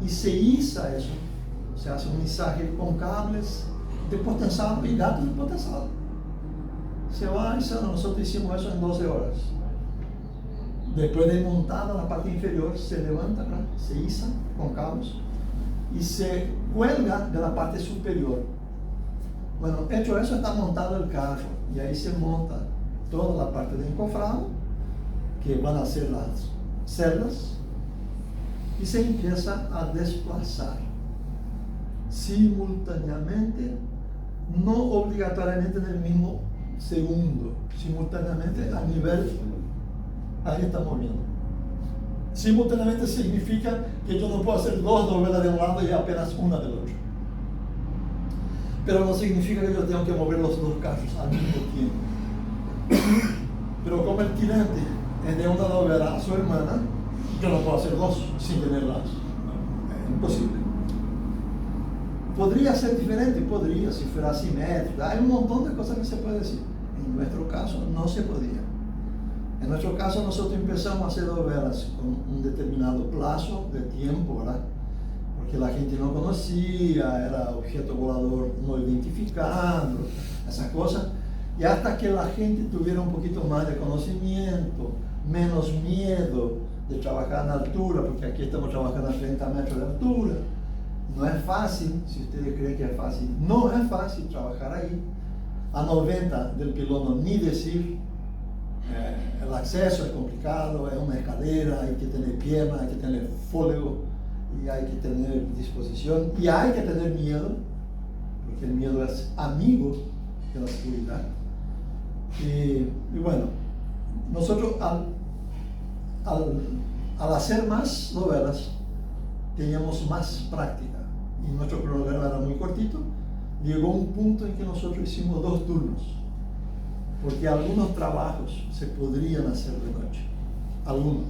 y se iza eso. Se hace un izaje con cables de potensado y gatos de potensado. Se va izando. Nosotros hicimos eso en 12 horas. Después de montada la parte inferior, se levanta, ¿verdad? Se iza con cabos y se cuelga de la parte superior. Bueno, hecho eso, está montado el carro y ahí se monta toda la parte de encofrado, que van a ser las celdas, y se empieza a desplazar simultáneamente, no obligatoriamente en el mismo segundo, simultáneamente a nivel, ahí estamos viendo. Simultáneamente significa que yo no puedo hacer 2 novelas de un lado y apenas una del otro. Pero no significa que yo tengo que mover los 2 carros al mismo tiempo. Pero como el tirante es de una novela a su hermana, yo no puedo hacer 2 sin tenerlas. Es imposible. Podría ser diferente, podría, si fuera asimétrico. Hay un montón de cosas que se puede decir. En nuestro caso no se podía. En nuestro caso nosotros empezamos a hacer novelas con un determinado plazo de tiempo, ¿verdad? Porque la gente no conocía, era objeto volador no identificado, esas cosas. Y hasta que la gente tuviera un poquito más de conocimiento, menos miedo de trabajar en altura, porque aquí estamos trabajando a 30 metros de altura. No es fácil, si ustedes creen que es fácil, no es fácil trabajar ahí. A 90 del pilono, ni decir. El acceso es complicado, es una escalera, hay que tener pierna, hay que tener fôlego, y hay que tener disposición, y hay que tener miedo, porque el miedo es amigo de la seguridad. Y bueno, nosotros al hacer más novelas, teníamos más práctica. y nuestro cronograma era muy cortito, llegó un punto en que nosotros hicimos 2 turnos, porque algunos trabajos se podrían hacer de noche, algunos.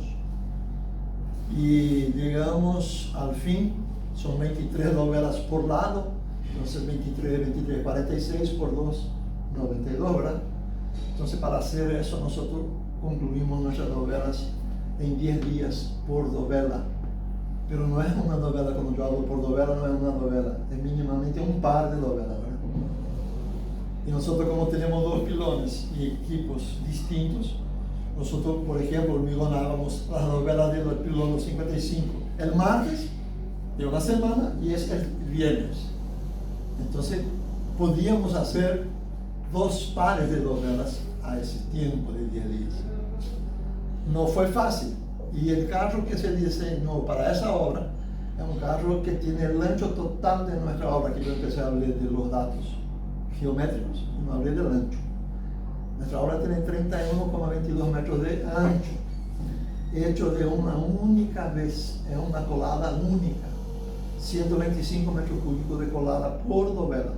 Y llegamos al fin, son 23 novelas por lado, entonces 23, 46 por 2, 92, ¿verdad? Entonces para hacer eso nosotros concluimos nuestras novelas en 10 días por novela. Pero no es una novela, cuando yo hablo por novela, no es una novela, es mínimamente un par de novelas, ¿verdad? Y nosotros, como tenemos 2 pilones y equipos distintos, nosotros, por ejemplo, hormigonábamos las novelas del pilón 55 el martes de una semana y es el viernes. Entonces, podíamos hacer 2 pares de novelas a ese tiempo de 10 días. No fue fácil. Y el carro que se diseñó para esa obra es un carro que tiene el ancho total de nuestra obra, que yo empecé a hablar de los datos geométricos, y no hablé del ancho. Nuestra obra tiene 31,22 metros de ancho, hecho de una única vez, es una colada única, 125 metros cúbicos de colada por novela,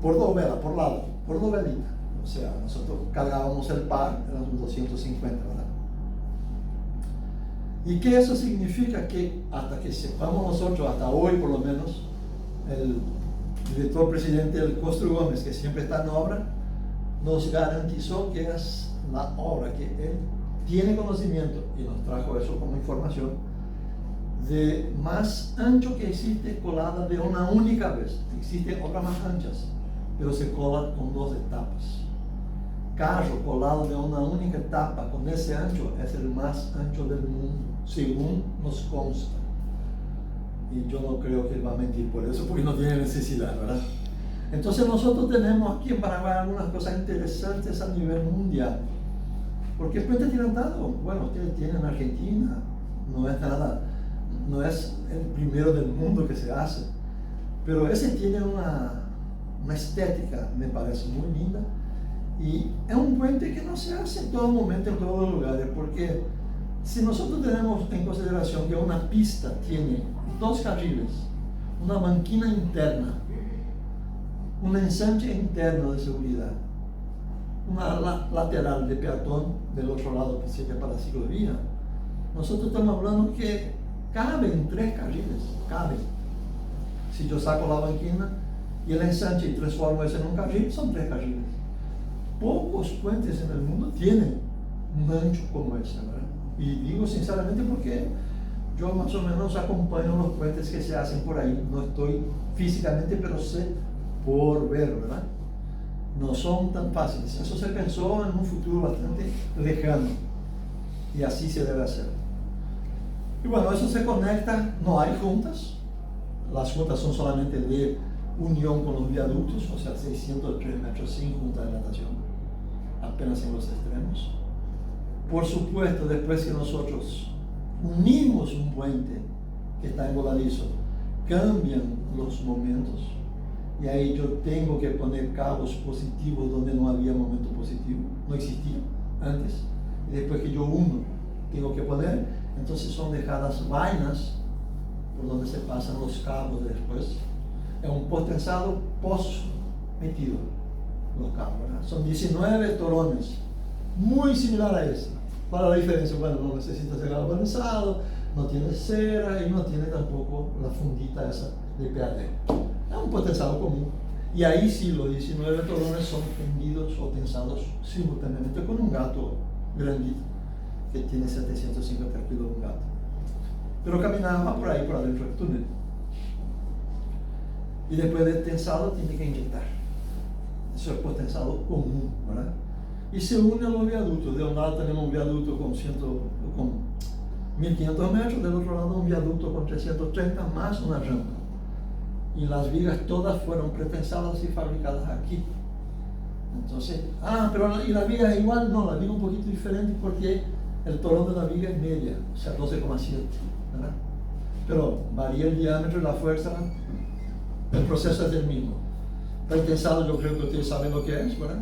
por lado, por novelita. O sea, nosotros cargábamos el par, eran 250, ¿verdad? ¿Y qué eso significa? Que hasta que sepamos nosotros, hasta hoy por lo menos, el director presidente del Costro Gómez, que siempre está en obra, nos garantizó que es la obra que él tiene conocimiento, y nos trajo eso como información, de más ancho que existe colada de una única vez. Existen otras más anchas, pero se cola con 2 etapas. Carro colado de una única etapa con ese ancho es el más ancho del mundo, según nos consta. Y yo no creo que él va a mentir por eso, porque no tiene necesidad, ¿verdad? Entonces nosotros tenemos aquí en Paraguay algunas cosas interesantes a nivel mundial. Porque el puente atirantado, bueno, ustedes tienen en Argentina, no es nada, no es el primero del mundo que se hace, pero ese tiene una estética, me parece muy linda. Y es un puente que no se hace en todo momento, en todos los lugares, porque si nosotros tenemos en consideración que una pista tiene 2 carriles, una banquina interna, un ensanche interno de seguridad, una lateral de peatón del otro lado que sería para la ciclovía, nosotros estamos hablando que caben 3 carriles, caben. Si yo saco la banquina y el ensanche y transformo eso en un carril, son 3 carriles. Pocos puentes en el mundo tienen un ancho como ese, ¿verdad? Y digo sinceramente porque yo más o menos acompaño los puentes que se hacen por ahí. No estoy físicamente, pero sé por ver, ¿verdad? No son tan fáciles. Eso se pensó en un futuro bastante lejano. Y así se debe hacer. Y bueno, eso se conecta, no hay juntas. Las juntas son solamente de unión con los viaductos, o sea, 603 metros sin junta de natación, apenas en los extremos. Por supuesto, después que nosotros unimos un puente que está en voladizo, cambian los momentos, y ahí yo tengo que poner cabos positivos donde no había momento positivo, no existía antes, y después que yo uno, tengo que poner, entonces son dejadas vainas por donde se pasan los cabos después. Es un potensado metido los cabos, ¿verdad? Son 19 torones, muy similar a este. ¿Cuál es la diferencia? Bueno, no necesita ser galvanizado, no tiene cera y no tiene tampoco la fundita esa de PAD. Es un potensado común. Y ahí sí los 19 torones son tendidos o tensados simultáneamente con un gato grandito que tiene 750 kilos un gato. Pero caminaba por ahí, por adentro del túnel. Y después de tensado tiene que inyectar. Eso es potensado común, ¿verdad? Y se une a los viaductos. De un lado tenemos un viaducto con 1500 metros, del otro lado un viaducto con 330 más una rampa. Y las vigas todas fueron pretensadas y fabricadas aquí. Entonces, pero ¿y la viga es igual? No, la viga es un poquito diferente porque el torón de la viga es media, o sea, 12,7, ¿verdad? Pero varía el diámetro y la fuerza. El proceso es el mismo. Pretensado, yo creo que ustedes saben lo que es, ¿verdad?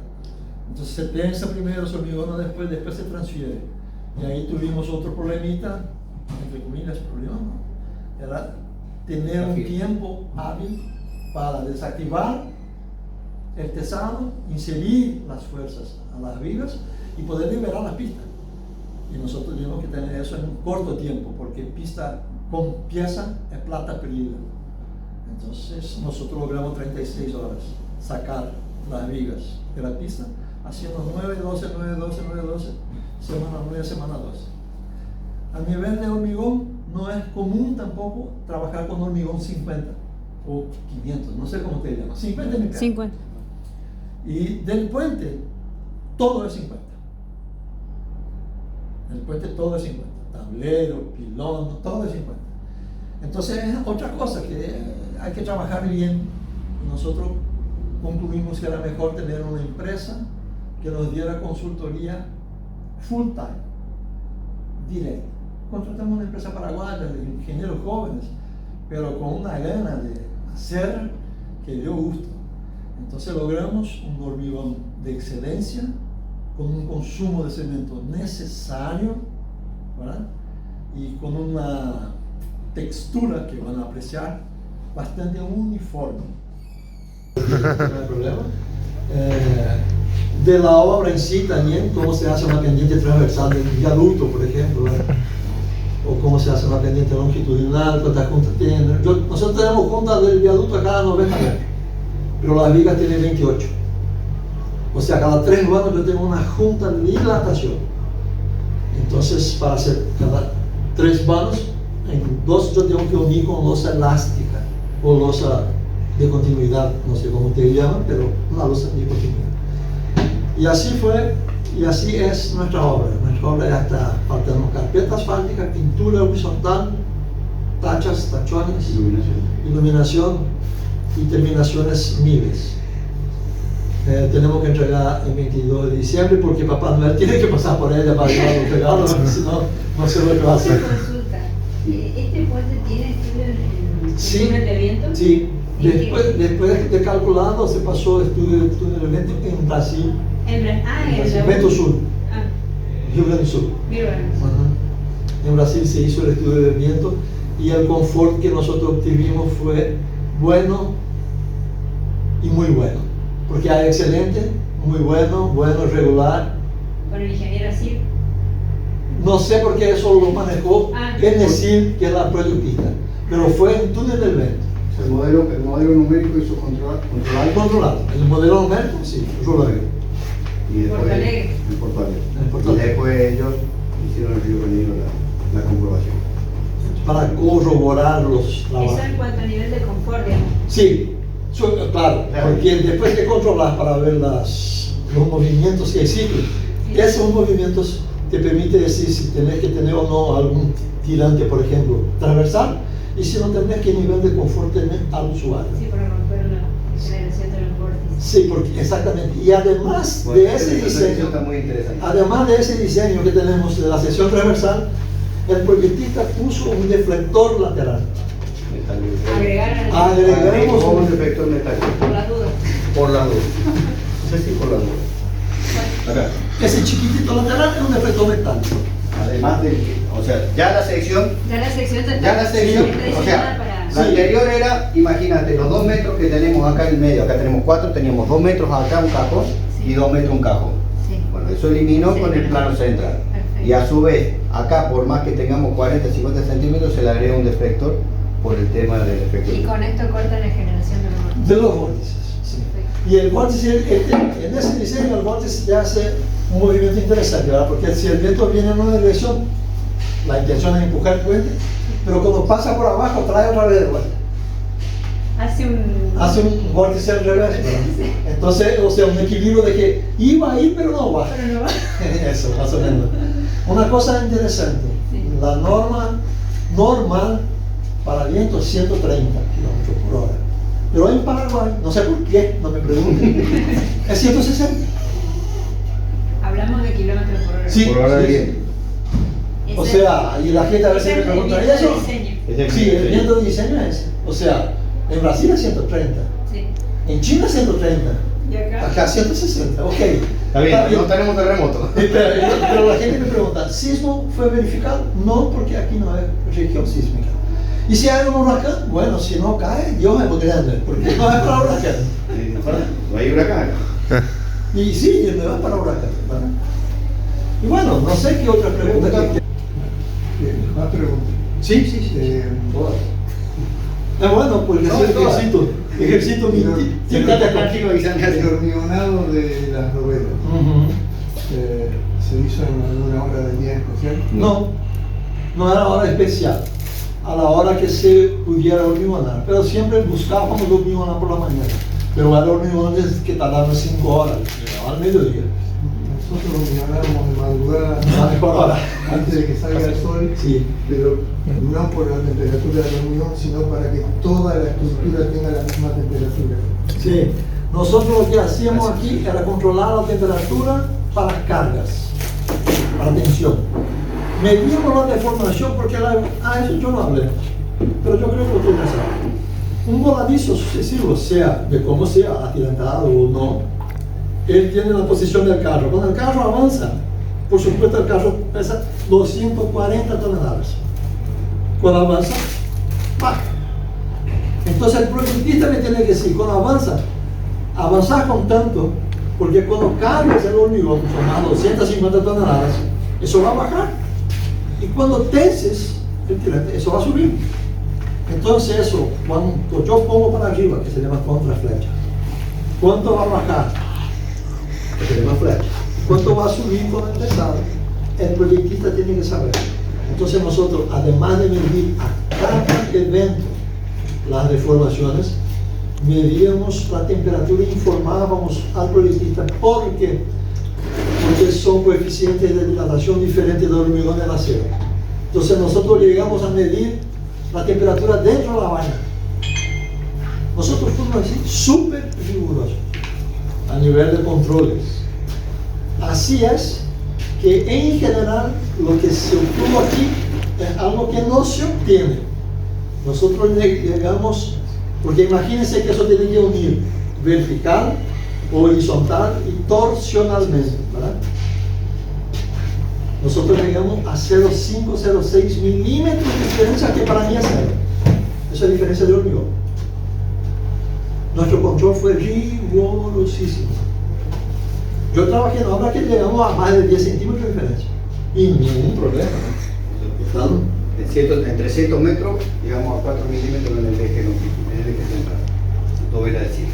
Entonces se tensa primero, se hormigona después se transfiere. Y ahí tuvimos otro problemita, entre comillas, problema, ¿no? Era tener un tiempo hábil para desactivar el tesano, inserir las fuerzas a las vigas y poder liberar la pista. Y nosotros tenemos que tener eso en un corto tiempo, porque pista con pieza es plata perdida. Entonces nosotros logramos 36 horas sacar las vigas de la pista, haciendo 9, 12, 9, 12, 9, 12, semana 9, semana 12. A nivel de hormigón, no es común tampoco trabajar con hormigón 50 o 500, no sé cómo te llamas, 50 MPa. 50. Y del puente, todo es 50. El puente todo es 50. Tablero, pilón, todo es 50. Entonces es otra cosa que hay que trabajar bien. Nosotros concluimos que era mejor tener una empresa que nos diera consultoría full time, directa. Contratamos una empresa paraguaya de ingenieros jóvenes, pero con una gana de hacer que dio gusto. Entonces logramos un hormigón de excelencia, con un consumo de cemento necesario, ¿verdad? Y con una textura que van a apreciar bastante uniforme. No hay problema. De la obra en sí también, cómo se hace una pendiente transversal del viaducto, por ejemplo, ¿verdad? O cómo se hace una pendiente longitudinal, cuántas juntas tiene. Nosotros tenemos juntas del viaducto a cada 90 metros, pero las vigas tienen 28. O sea, cada 3 vanos yo tengo una junta de dilatación. Entonces, para hacer cada 3 vanos, en 2 yo tengo que unir con losa elástica o losa de continuidad, no sé cómo te llaman, pero una losa de continuidad. Y así fue, y así es nuestra obra. Nuestra obra ya está faltando carpeta asfáltica, pintura horizontal, tachas, tachones, iluminación y terminaciones miles. Tenemos que entregar el 22 de diciembre porque Papá Noel tiene que pasar por ella para llevar los regalos, si no, no sé lo que va a hacer. Consulta, ¿este puente tiene Sí, túnel de viento? sí. Después de calculado se pasó estudio de viento en Brasil. En Brasil. Vento Sur, Ah, Rio Grande do Sul. Rio Grande do Sul. Ajá. En Brasil se hizo el estudio de viento y el confort que nosotros obtuvimos fue bueno y muy bueno. Porque hay excelente, muy bueno, bueno, regular. Con el ingeniero así. No sé por qué eso lo manejó Enesil, que es la proyectista, pero fue en túnel del viento. El modelo numérico hizo Controlado. El modelo numérico, sí, rolable. Y después Porto Alegre. en Porto Alegre. En Porto Y Alegre. después ellos hicieron el Río Janeiro la comprobación. Para corroborar los Eso trabajos. en cuanto a nivel de confort, digamos. Sí, claro, porque después de controlar para ver los movimientos que existen, esos movimientos te permiten decir si tenés que tener o no algún tirante, por ejemplo, transversal, y si no tenés qué nivel de confort tener al usuario. Sí, para romper la generación de los vórtices. Sí, porque exactamente. Y además Bueno, de ese esa diseño, está muy interesante. además de ese diseño que tenemos de la sección transversal, el proyectista puso un deflector lateral. Agregar Agregamos un un deflector metálico. por las dudas. Por la duda. No sé si por la duda. Acá. ese chiquitito lateral es un deflector metálico. Además de que, o sea, ya la sección, Ya la sección está o diseñada sea, para. la anterior era, imagínate, los 2 metros que tenemos acá en el medio, acá tenemos 4, teníamos 2 metros acá un cajón y 2 metros un cajón. Sí. Bueno, eso eliminó Sí, con el perfecto. plano central. Perfecto. Y a su vez, acá por más que tengamos 40, 50 centímetros, se le agrega un deflector por el tema del deflector. Y con esto corta la generación de los vórtices. De los vórtices. Sí. Y el vórtice, en ese diseño, el vórtice ya hace un movimiento interesante, ¿verdad? Porque si el viento viene en una dirección, la intención es empujar el puente, pero cuando pasa por abajo, trae otra vez de vuelta. Hace Un vórtice al revés, ¿verdad? Sí. Entonces, o sea, un equilibrio de que iba a ir, pero no va. Pero no va. Eso, más o menos. Una cosa interesante, Sí. la norma normal para viento es 130 kilómetros por hora. Pero en Paraguay, no sé por qué, no me pregunten, es 160. Hablamos de kilómetros por hora. Sí. Por hora de viento. O sea, y la gente a veces me pregunta, ¿y eso? Sí, el viento de diseño es ese. O sea, en Brasil es 130, Sí. en China es 130, ¿Y acá? acá 160, ok. Está bien, no tenemos terremoto. Pero la gente me pregunta, ¿sismo fue verificado? No, porque aquí no hay región sísmica. Y si hay un huracán, bueno, si no cae, Dios es muy grande, porque no es para huracán. No hay huracán. Y sí, no es para huracán, ¿verdad? Y bueno, no sé qué otra pregunta que... Más preguntas. Sí, sí, sí. Bueno, pues No, ejército militar. El hormigonado de las novelas. ¿Se hizo en alguna hora del día especial? No, no era hora especial, a la hora que se pudiera hormigonar, pero siempre buscábamos hormigonar por la mañana, pero era hormigones que tardaban 5 horas, al mediodía. Nosotros hormigonábamos de madrugada, A la mejor hora. antes de que salga el sol, Sí. pero no por la temperatura del hormigón, sino para que toda la estructura tenga la misma temperatura. Sí, nosotros lo que hacíamos aquí era controlar la temperatura para las cargas, para tensión. Medíamos la deformación porque eso yo no hablé, pero yo creo que ustedes saben. Un voladizo sucesivo, sea de cómo sea, atirantado o no, él tiene la posición del carro. Cuando el carro avanza, por supuesto el carro pesa 240 toneladas. Cuando avanza, baja. Entonces el proyectista me tiene que decir, cuando avanzar con tanto, porque cuando cargas el hormigón, son más 250 toneladas, eso va a bajar. Y cuando tenses el tirante, eso va a subir. Entonces eso, cuando yo pongo para arriba, que se llama contraflecha, ¿cuánto va a bajar? Que se llama flecha. ¿Cuánto va a subir con el pesado? El proyectista tiene que saber. Entonces nosotros, además de medir a cada evento las deformaciones, medíamos la temperatura e informábamos al proyectista porque son coeficientes de dilatación diferentes del hormigón del acero. Entonces nosotros llegamos a medir la temperatura dentro de la vaina. Nosotros fuimos así súper rigurosos a nivel de controles. Así es que en general lo que se obtuvo aquí es algo que no se obtiene. Nosotros llegamos, porque imagínense que eso tiene que unir vertical, horizontal y torsionalmente, ¿verdad? Nosotros llegamos a 0,5, 0,6 milímetros de diferencia, que para mí es cero. Esa es la diferencia de hormigón. Nuestro control fue rigurosísimo. Yo trabajé en obras que llegamos a más de 10 centímetros de diferencia. Y ningún problema, ¿no? En 300 metros llegamos a 4 milímetros en el eje central. Todo era decir.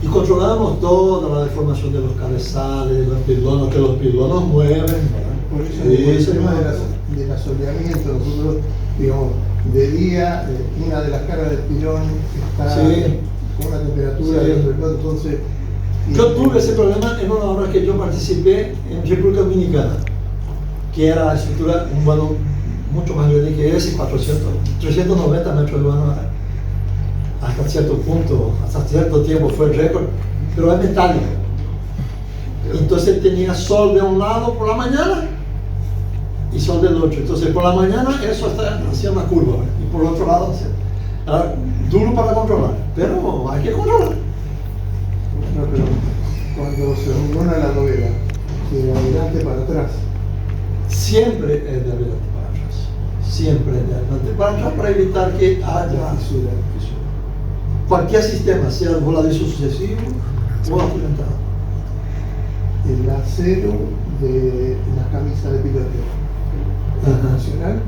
Y controlábamos toda la deformación de los cabezales, de los pilonos, que los pilonos mueven, ¿verdad? Por eso Sí, en el sí, tema sí. del asoleamiento, nosotros, digamos, de día, una de las caras del pilón está Sí. con una temperatura Sí. y otro lado, entonces... Yo tuve ese problema en una obra que yo participé en República Dominicana, que era la estructura, un vano mucho más grande que ese, 390 metros de vano, hasta cierto punto, hasta cierto tiempo fue el récord, pero es metálico. Entonces tenía sol de un lado por la mañana y sol del otro. Entonces por la mañana eso hacía una curva, y por el otro lado era duro para controlar, pero hay que controlar. No, pero cuando se hormigona la novela, de adelante para atrás, Siempre es de adelante para atrás. Siempre es de adelante para atrás para evitar que haya la fisura. cualquier sistema, sea voladizo sucesivo o atirantado. El acero de la camisa de piloto nacional,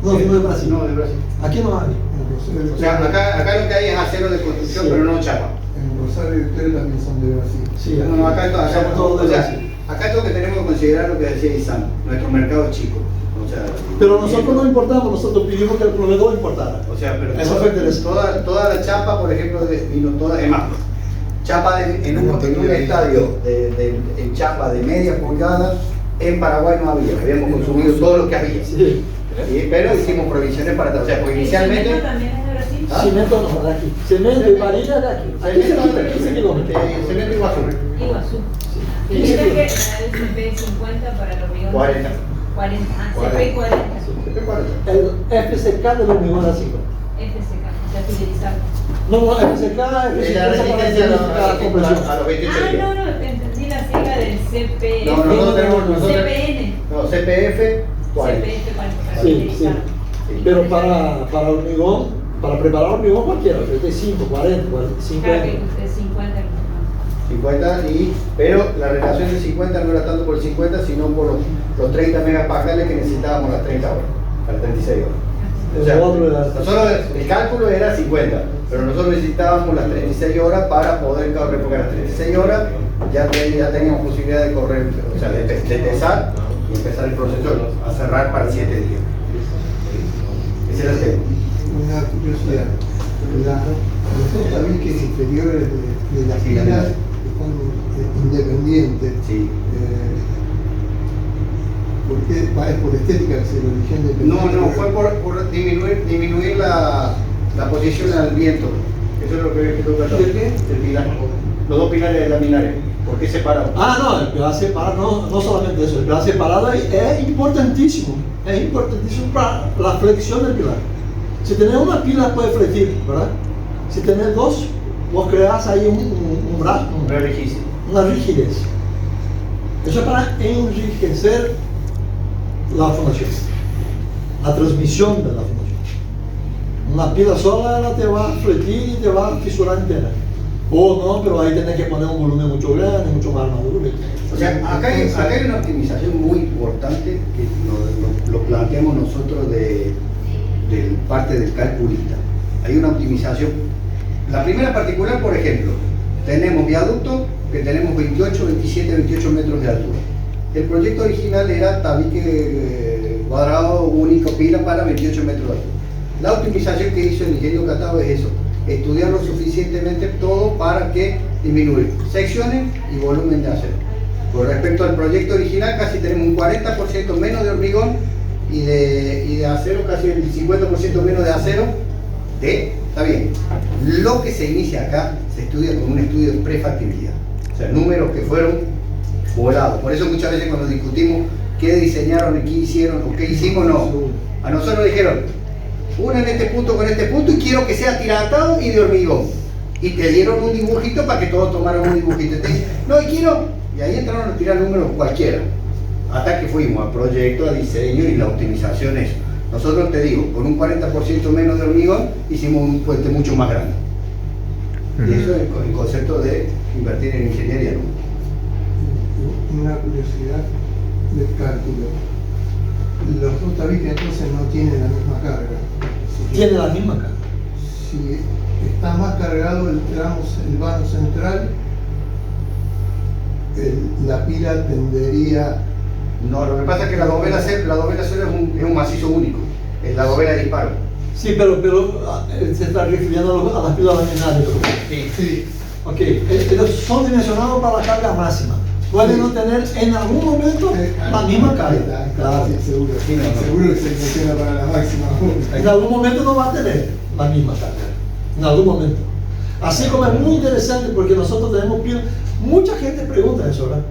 No, no de Brasil. No, de Brasil. Aquí no hay. en Rosario, O sea, acá lo que hay es acero de construcción, Sí. pero no chapa. en Rosario y ustedes también son de Brasil. Sí, No, acá somos todos de o sea, Brasil. acá es lo que tenemos que considerar lo que decía Isan, nuestro mercado es chico. O sea, Pero nosotros no importamos, nosotros pedimos que el proveedor importara. O sea, pero Eso fue interesante. toda la chapa, por ejemplo, vino toda, es más, chapa en un estadio en chapa de media pulgada, en Paraguay no había, habíamos consumido todo lo que había. Sí. Pero hicimos provisiones para, o sea, pues inicialmente... ¿El cemento también es de Brasil? ¿Ah? Cemento no, de aquí. Cemento y varilla de aquí. Aquí se quita 15 kilómetros. Cemento y basura. Iguazú. Sí. Y dice que el CP50 para el hormigón. 40. 40. Ah, 40. CP40. El FCK del hormigón así. FCK, ya fidelizado. No, no, FCK, La FCK para resistencia la compresión. a los 28 Ah, días. no, entendí la sigla del CP. No, nosotros tenemos... CPN. No, CPF 40. CPF 40, para Sí, fidelizar. Sí. Pero para hormigón, para preparar hormigón cualquiera, 35, 40, 50. Claro que usted 50. 50 pero la relación de 50 no era tanto por el 50, sino por los 30 megapascales que necesitábamos las 30 horas, a las 36 horas. O sea, nosotros, el cálculo era 50, pero nosotros necesitábamos las 36 horas para poder correr, porque a las 36 horas ya teníamos posibilidad de correr, o sea, de pesar y empezar el proceso a cerrar para 7 días. Ese era el tema. Una curiosidad. Los tabiques inferiores de las pilas están independientes. Sí. ¿Por qué? ¿Es por estética que se lo eligió independiente? No, fue por disminuir la posición al viento. Eso es lo que trató. ¿El qué? El pilar. Los dos pilares laminares. ¿Por qué separados? No, el pilar separado, no solamente eso, el pilar separado es importantísimo para la flexión del pilar. Si tenés una pila puede fletir, ¿verdad? Si tenés dos, vos creás ahí un brazo, una rigidez. Eso es para enriquecer la fundación, la transmisión de la fundación. Una pila sola ela te va a fletir y te va a fisurar entera. O no, pero ahí tenés que poner un volumen mucho grande, mucho más armadura. O sea, acá hay una optimización muy importante que lo planteamos nosotros de parte del calculista. Hay una optimización. La primera particular, por ejemplo, tenemos viaductos que tenemos 28 metros de altura. El proyecto original era tabique cuadrado único pila para 28 metros de altura. La optimización que hizo el ingeniero Catao es eso, estudiarlo suficientemente todo para que disminuir secciones y volumen de acero. Con respecto al proyecto original, casi tenemos un 40% menos de hormigón y de acero, casi el 50% menos de acero. Está bien. Lo que se inicia acá se estudia con un estudio de prefactibilidad. O sea, números que fueron volados. Por eso muchas veces cuando discutimos qué diseñaron, qué hicieron o qué hicimos, no. A nosotros nos dijeron, unen este punto con este punto y quiero que sea tiratado y de hormigón. Y te dieron un dibujito para que todos tomaran un dibujito. Y te dicen, no, y ahí entraron a tirar números cualquiera. Hasta que fuimos a proyecto, a diseño y la optimización eso. Nosotros, te digo, con un 40% menos de hormigón hicimos un puente mucho más grande. Y eso es el concepto de invertir en ingeniería, ¿no? Una curiosidad del cálculo. Los dos tabiques entonces no tienen la misma carga. Tiene la misma carga. Si está más cargado el vano central, la pila tendería... No, lo que pasa es que la dovela cero es un macizo único, es la dovela de disparo. Sí, pero se está refiriendo a las pilas laminares. Sí. Ok, ellos son dimensionados para la carga máxima. Pueden no tener en algún momento la misma carga. Claro. Sí, seguro. Seguro que se dimensiona para la máxima. En algún momento no va a tener la misma carga. En algún momento. Así como es muy interesante porque nosotros tenemos pilas. Mucha gente pregunta eso, ¿verdad?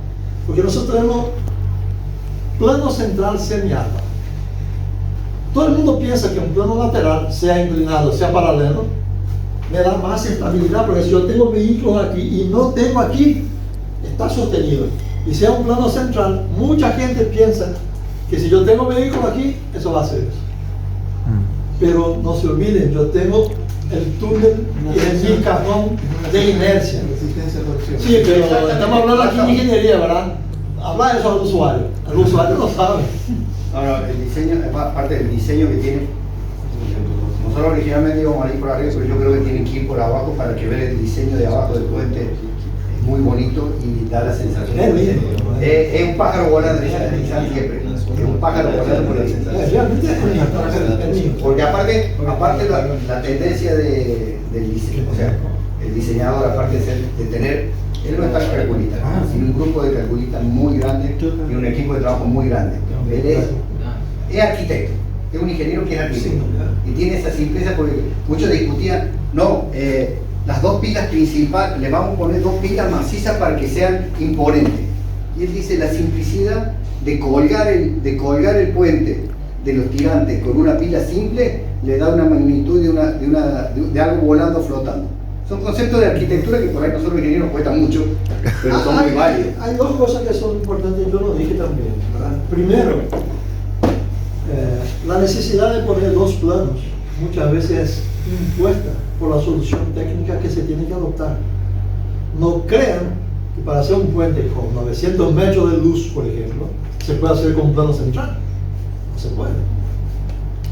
Porque nosotros tenemos plano central semi-alfa. Todo el mundo piensa que un plano lateral, sea inclinado, sea paralelo, me da más estabilidad, porque si yo tengo vehículos aquí y no tengo aquí, está sostenido. Y sea un plano central, mucha gente piensa que si yo tengo vehículos aquí, eso va a ser eso. Pero no se olviden, yo tengo el túnel y el cajón de inercia. Resistencia a torsión. Sí, pero estamos hablando aquí de ingeniería, ¿verdad? Habla eso al usuario. El usuario no sabe. Ahora, el diseño, aparte del diseño que tiene, nosotros originalmente íbamos a ir por arriba, pero yo creo que tienen que ir por abajo para que vean el diseño de abajo del puente. Es muy bonito y da la sensación. Es un pájaro volando, dicen siempre. Es un pájaro volando por ahí. Realmente es lindo. Porque aparte la tendencia del diseño, o sea, el diseñador, aparte de tener, él no es tan calculista, sino un grupo de calculistas muy grande y un equipo de trabajo muy grande. Él es arquitecto, es un ingeniero que es arquitecto y tiene esa simpleza porque muchos discutían, las dos pilas principales, le vamos a poner dos pilas macizas para que sean imponentes. Y él dice la simplicidad de colgar el puente de los tirantes con una pila simple le da una magnitud de algo volando, flotando. Son conceptos de arquitectura que por ahí nosotros los ingenieros cuesta mucho, pero son muy válidos. Hay dos cosas que son importantes, yo lo dije también, ¿verdad? Primero, La necesidad de poner dos planos muchas veces es impuesta por la solución técnica que se tiene que adoptar. No crean que para hacer un puente con 900 metros de luz, por ejemplo, se puede hacer con un plano central. No se puede.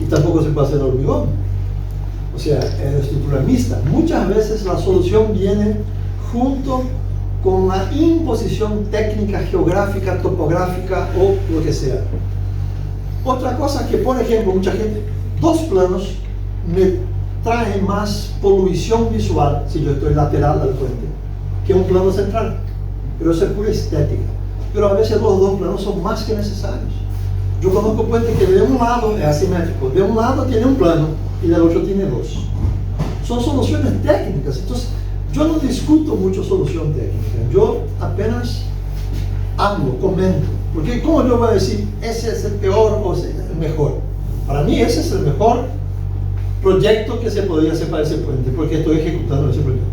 Y tampoco se puede hacer de hormigón. O sea, en estructura mixta. Muchas veces la solución viene junto con la imposición técnica, geográfica, topográfica o lo que sea. Otra cosa que, por ejemplo, mucha gente, dos planos me trae más polución visual si yo estoy lateral al puente que un plano central. Pero eso es pura estética. Pero a veces los dos planos son más que necesarios. Yo conozco puentes que de un lado es asimétrico, de un lado tiene un plano y del otro tiene dos. Son soluciones técnicas. Entonces, yo no discuto mucho solución técnica. Yo apenas hablo, comento. Porque ¿cómo yo voy a decir ese es el peor o el mejor? Para mí ese es el mejor proyecto que se podría hacer para ese puente, porque estoy ejecutando ese proyecto.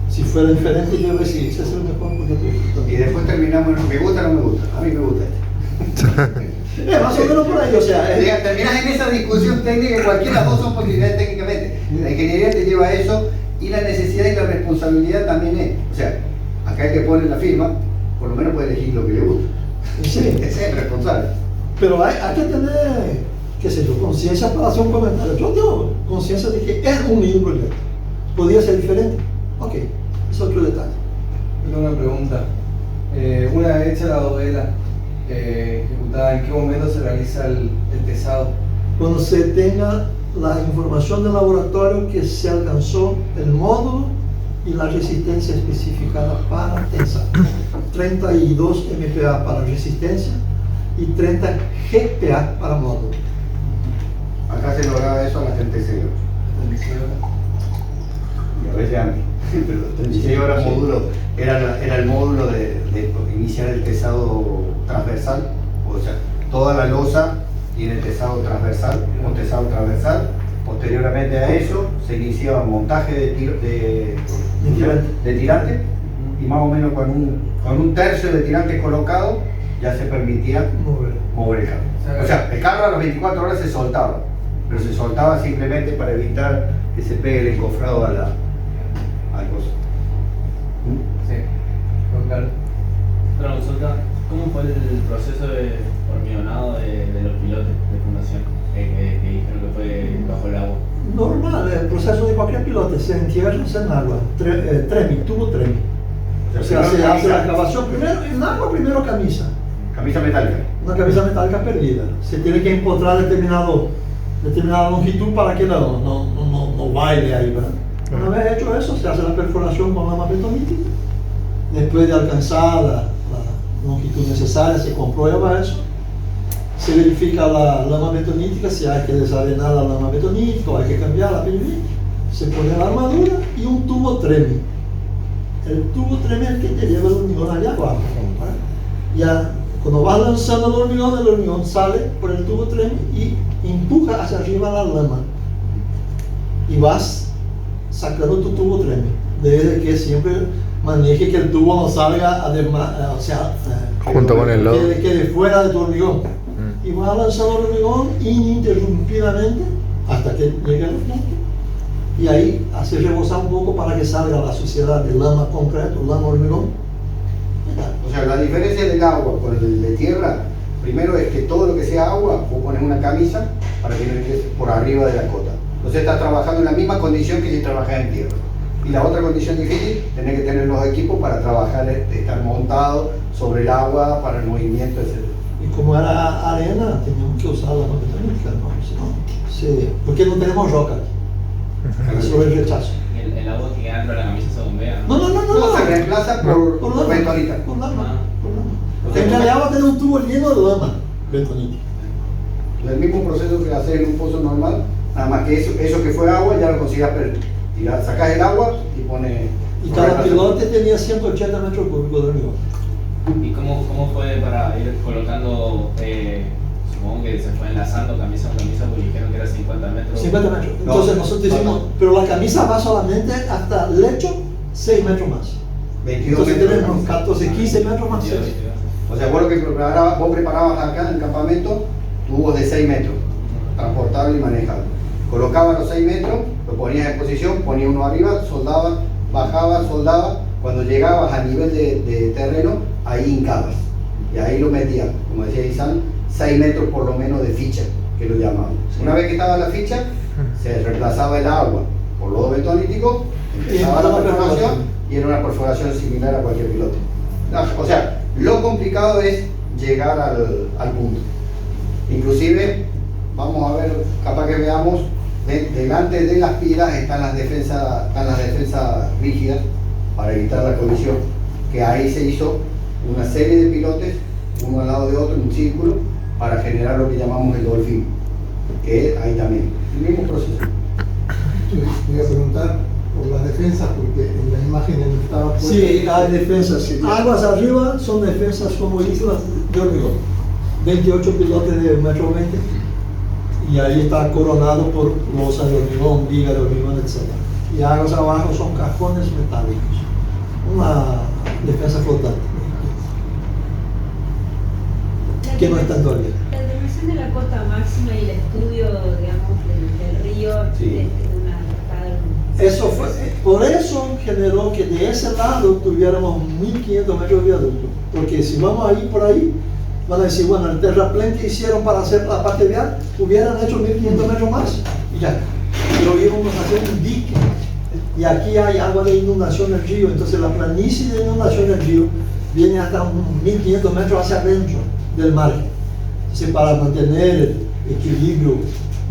Si fuera diferente, yo decía, ese es el mejor porque estoy ejecutando. Y después terminamos en ¿me gusta o no me gusta? A mí me gusta este. Más o menos por ahí, o sea... terminas en esa discusión técnica, cualquiera de las dos son posibilidades técnicamente. La ingeniería te lleva a eso y la necesidad y la responsabilidad también es. O sea, acá el que pone la firma, por lo menos puede elegir lo que le gusta. Sí. Ese es el responsable. Pero hay que tener, qué sé yo, conciencia para hacer un comentario. Yo tengo conciencia de que es un mismo proyecto. ¿Podría ser diferente? Ok, es otro detalle. Tengo una pregunta. Una vez hecha la dovela ejecutada, ¿en qué momento se realiza el tesado? Cuando se tenga la información del laboratorio que se alcanzó el módulo y la resistencia especificada para tensar. 32 MPa para resistencia y 30 GPa para módulo. Acá se lograba eso a las 36 horas. Y a veces antes. Pero 36 horas módulo era el módulo de iniciar el tesado transversal. O sea, toda la losa tiene tesado transversal, un tesado transversal. Posteriormente a eso se iniciaba montaje de tirante y más o menos con un tercio de tirantes colocado ya se permitía mover el carro. O sea, el carro a las 24 horas se soltaba, pero se soltaba simplemente para evitar que se pegue el encofrado al coso. Sí, claro. Otra consulta, ¿cómo fue el proceso de hormigonado de los pilotes de fundación? Que dijeron que fue bajo el agua. Normal, el proceso de cualquier piloto, sea en tierra o sea en agua. Tremi, tubo tremi. O sea, se hace la excavación primero en agua, primero camisa. Camisa metálica. Una camisa metálica perdida. Se tiene que encontrar determinada longitud para que no baile ahí, ¿verdad? Una vez hecho eso, se hace la perforación con lama betonítica. Después de alcanzar la longitud necesaria, se comprueba eso. Se verifica la lama betonítica, si hay que desarenar la lama betonítica o hay que cambiar la PLV. Se pone la armadura y un tubo tremi. El tubo tremi es el que te lleva el hormigón allá abajo. Ya cuando vas lanzando el hormigón sale por el tubo tremi y empuja hacia arriba la lama. Y vas sacando tu tubo tremi. Debe que siempre maneje que el tubo no salga además, o sea, junto con el lodo, que quede fuera de tu hormigón. Y vas lanzando el hormigón ininterrumpidamente hasta que llegue al punto. Y ahí hace rebosar un poco para que salga la suciedad de lama concreto, lama hormigón. O sea, la diferencia del agua con el de tierra, primero es que todo lo que sea agua, vos pones una camisa para que no estés por arriba de la cota. Entonces estás trabajando en la misma condición que si trabajas en tierra. Y la otra condición difícil, tener que tener los equipos para trabajar, estar montado sobre el agua para el movimiento, etc. Y como era arena, teníamos que usar la betonítica, ¿no? Sí, porque no tenemos roca. Sobre el rechazo. El agua que queda dentro de la camisa se bombea. No, se reemplaza por bentonita. Por lama. En realidad va a tener un tubo lleno de lama bentonita. El mismo proceso que hacer en un pozo normal, nada más que eso que fue agua ya lo consideras perdido. Sacás el agua y pones... Y cada pilote tenía 180 metros cúbicos de hormigón. ¿Y cómo fue para ir colocando, supongo que se fue enlazando camisa con camisa porque dijeron que era 50 metros? 50 metros. Entonces nosotros decimos, pero la camisa va solamente hasta el lecho 6 metros más. 22 Entonces metros. tenemos 14, 15 metros más. 22. O sea, vos preparabas acá en el campamento tubos de 6 metros. transportable y manejable. Colocaba los 6 metros, lo ponías en posición, ponía uno arriba, soldaba, bajaba, soldaba. Cuando llegabas a nivel de terreno, ahí hincabas. Y ahí lo metías, como decía Isan, 6 metros por lo menos de ficha, que lo llamaban. Una vez que estaba la ficha, se reemplazaba el agua por lodo bentonítico, empezaba la perforación y era una perforación similar a cualquier pilote. O sea, lo complicado es llegar al punto. Inclusive, vamos a ver, capaz que veamos, delante de las pilas están las defensas rígidas para evitar la colisión, que ahí se hizo una serie de pilotes, uno al lado de otro en un círculo, para generar lo que llamamos el dolfín, que ahí también, el mismo proceso. Voy a preguntar por las defensas, porque en la imagen estaba puesta. Sí, hay defensas. Aguas arriba son defensas como islas de hormigón. 28 pilotes de 1,20 m. Y ahí está coronado por losas de hormigón, viga de hormigón, etc. Y aguas abajo son cajones metálicos. Una defensa flotante. Que no está todavía. La determinación de la cota máxima y el estudio, digamos, del río, Sí. de una cascada. Eso fue, por eso generó que de ese lado tuviéramos 1.500 metros de viaducto. Porque si vamos a ir por ahí, van a decir, bueno, el terraplén que hicieron para hacer la parte vial, hubieran hecho 1.500 metros más y ya. Pero íbamos a hacer un dique. Y aquí hay agua de inundación del río, entonces la planicie de inundación del río viene hasta 1.500 metros hacia adentro del margen. Entonces, para mantener el equilibrio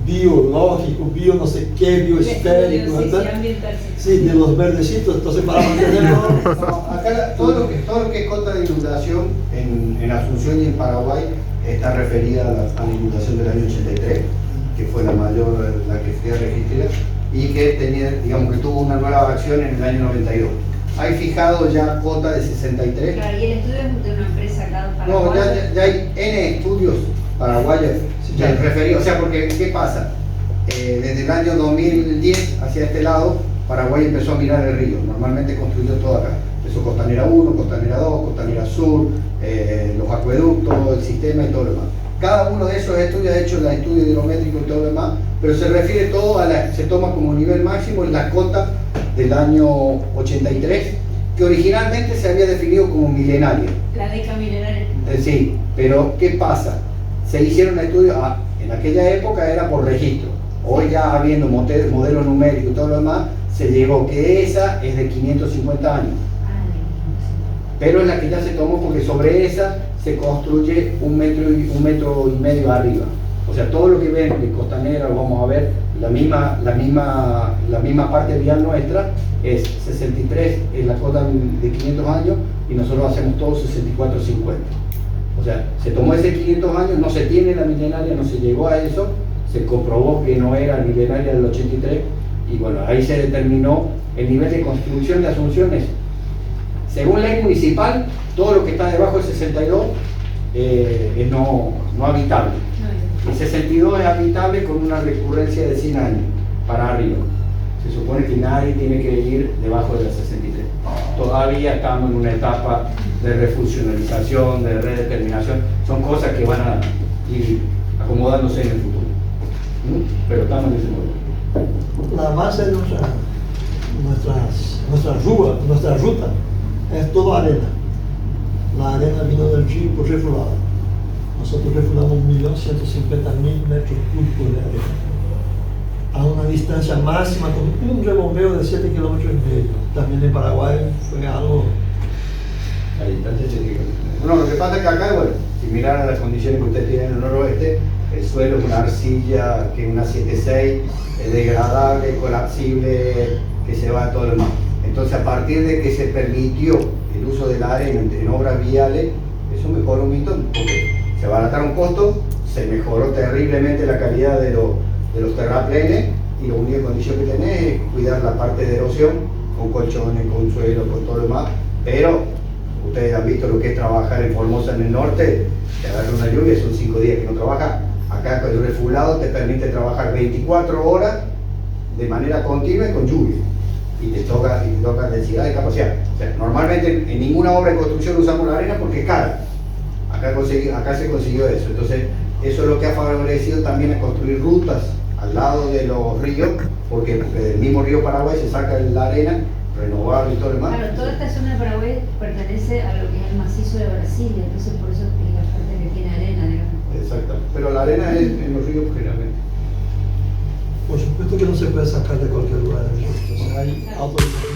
biológico, no sé qué, biosférico, Sí, ¿verdad? ambiental. Sí, de los verdecitos, entonces para mantenerlo. No, acá todo lo que es cota de inundación en Asunción y en Paraguay está referida a la inundación del año 83, que fue la mayor, la que se registra, y que tenía, digamos que tuvo una nueva acción en el año 92. Hay fijado ya cota de 63. Claro, y el estudio es de una empresa acá para No, ya hay N estudios paraguayos referidos. O sea, porque ¿qué pasa? Desde el año 2010 hacia este lado, Paraguay empezó a mirar el río. Normalmente construyó todo acá. Empezó Costanera 1, Costanera 2, Costanera Sur, los acueductos, el sistema y todo lo demás. Cada uno de esos estudios ha hecho el estudio hidrométrico y todo lo demás, pero se refiere todo se toma como nivel máximo la cota del año 83, que originalmente se había definido como milenaria. la década milenaria. Sí, pero ¿qué pasa? Se hicieron estudios, en aquella época era por registro. Hoy ya habiendo modelo numérico y todo lo demás, se llegó que esa es de 550 años. Pero es la que ya se tomó porque sobre esa se construye 1,5 metros arriba. O sea, todo lo que ven de Costanera, vamos a ver, la misma parte vial nuestra es 63, es la cota de 500 años y nosotros hacemos todo 64-50. O sea, se tomó ese 500 años, no se tiene la milenaria, no se llegó a eso, se comprobó que no era milenaria del 83 y bueno, ahí se determinó el nivel de construcción de Asunción. Según ley municipal, todo lo que está debajo del 62 es no habitable. El 62 es habitable con una recurrencia de 100 años para arriba. Se supone que nadie tiene que ir debajo de la 63. Todavía estamos en una etapa de refuncionalización, de redeterminación. Son cosas que van a ir acomodándose en el futuro. Pero estamos en ese momento. La base de nuestra ruta es toda arena. La arena vino del río por refulado. Nosotros refulamos 1.150.000 metros cúbicos de arena a una distancia máxima con un rebombeo de 7,5 kilómetros. También en Paraguay fue algo. La distancia se tiene. Bueno, lo que pasa es que acá, bueno, si miran las condiciones que ustedes tienen en el noroeste, el suelo es una arcilla que es una 7.6, es degradable, colapsible, que se va a todo lo demás. Entonces, a partir de que se permitió el uso de la arena en obras viales, eso mejoró un montón, porque se abarataron costos, se mejoró terriblemente la calidad de los terraplenes y la única condición que tenés es cuidar la parte de erosión con colchones, con suelo, con todo lo demás. Pero ustedes han visto lo que es trabajar en Formosa en el norte, te agarra una lluvia y son 5 días que no trabajas. Acá con el refulado te permite trabajar 24 horas de manera continua y con lluvia. Y te toca densidad de capacidad. O sea, normalmente en ninguna obra de construcción usamos la arena porque es cara. Acá se consiguió eso. Entonces, Eso es lo que ha favorecido también a construir rutas al lado de los ríos, porque del mismo río Paraguay se saca la arena renovable y todo lo demás. Claro, toda esta zona de Paraguay pertenece a lo que es el macizo de Brasilia, entonces por eso es la parte que tiene arena, digamos. Exactamente. Pero la arena es en los ríos generalmente. Por supuesto que no se puede sacar de cualquier lugar, entonces hay autorización.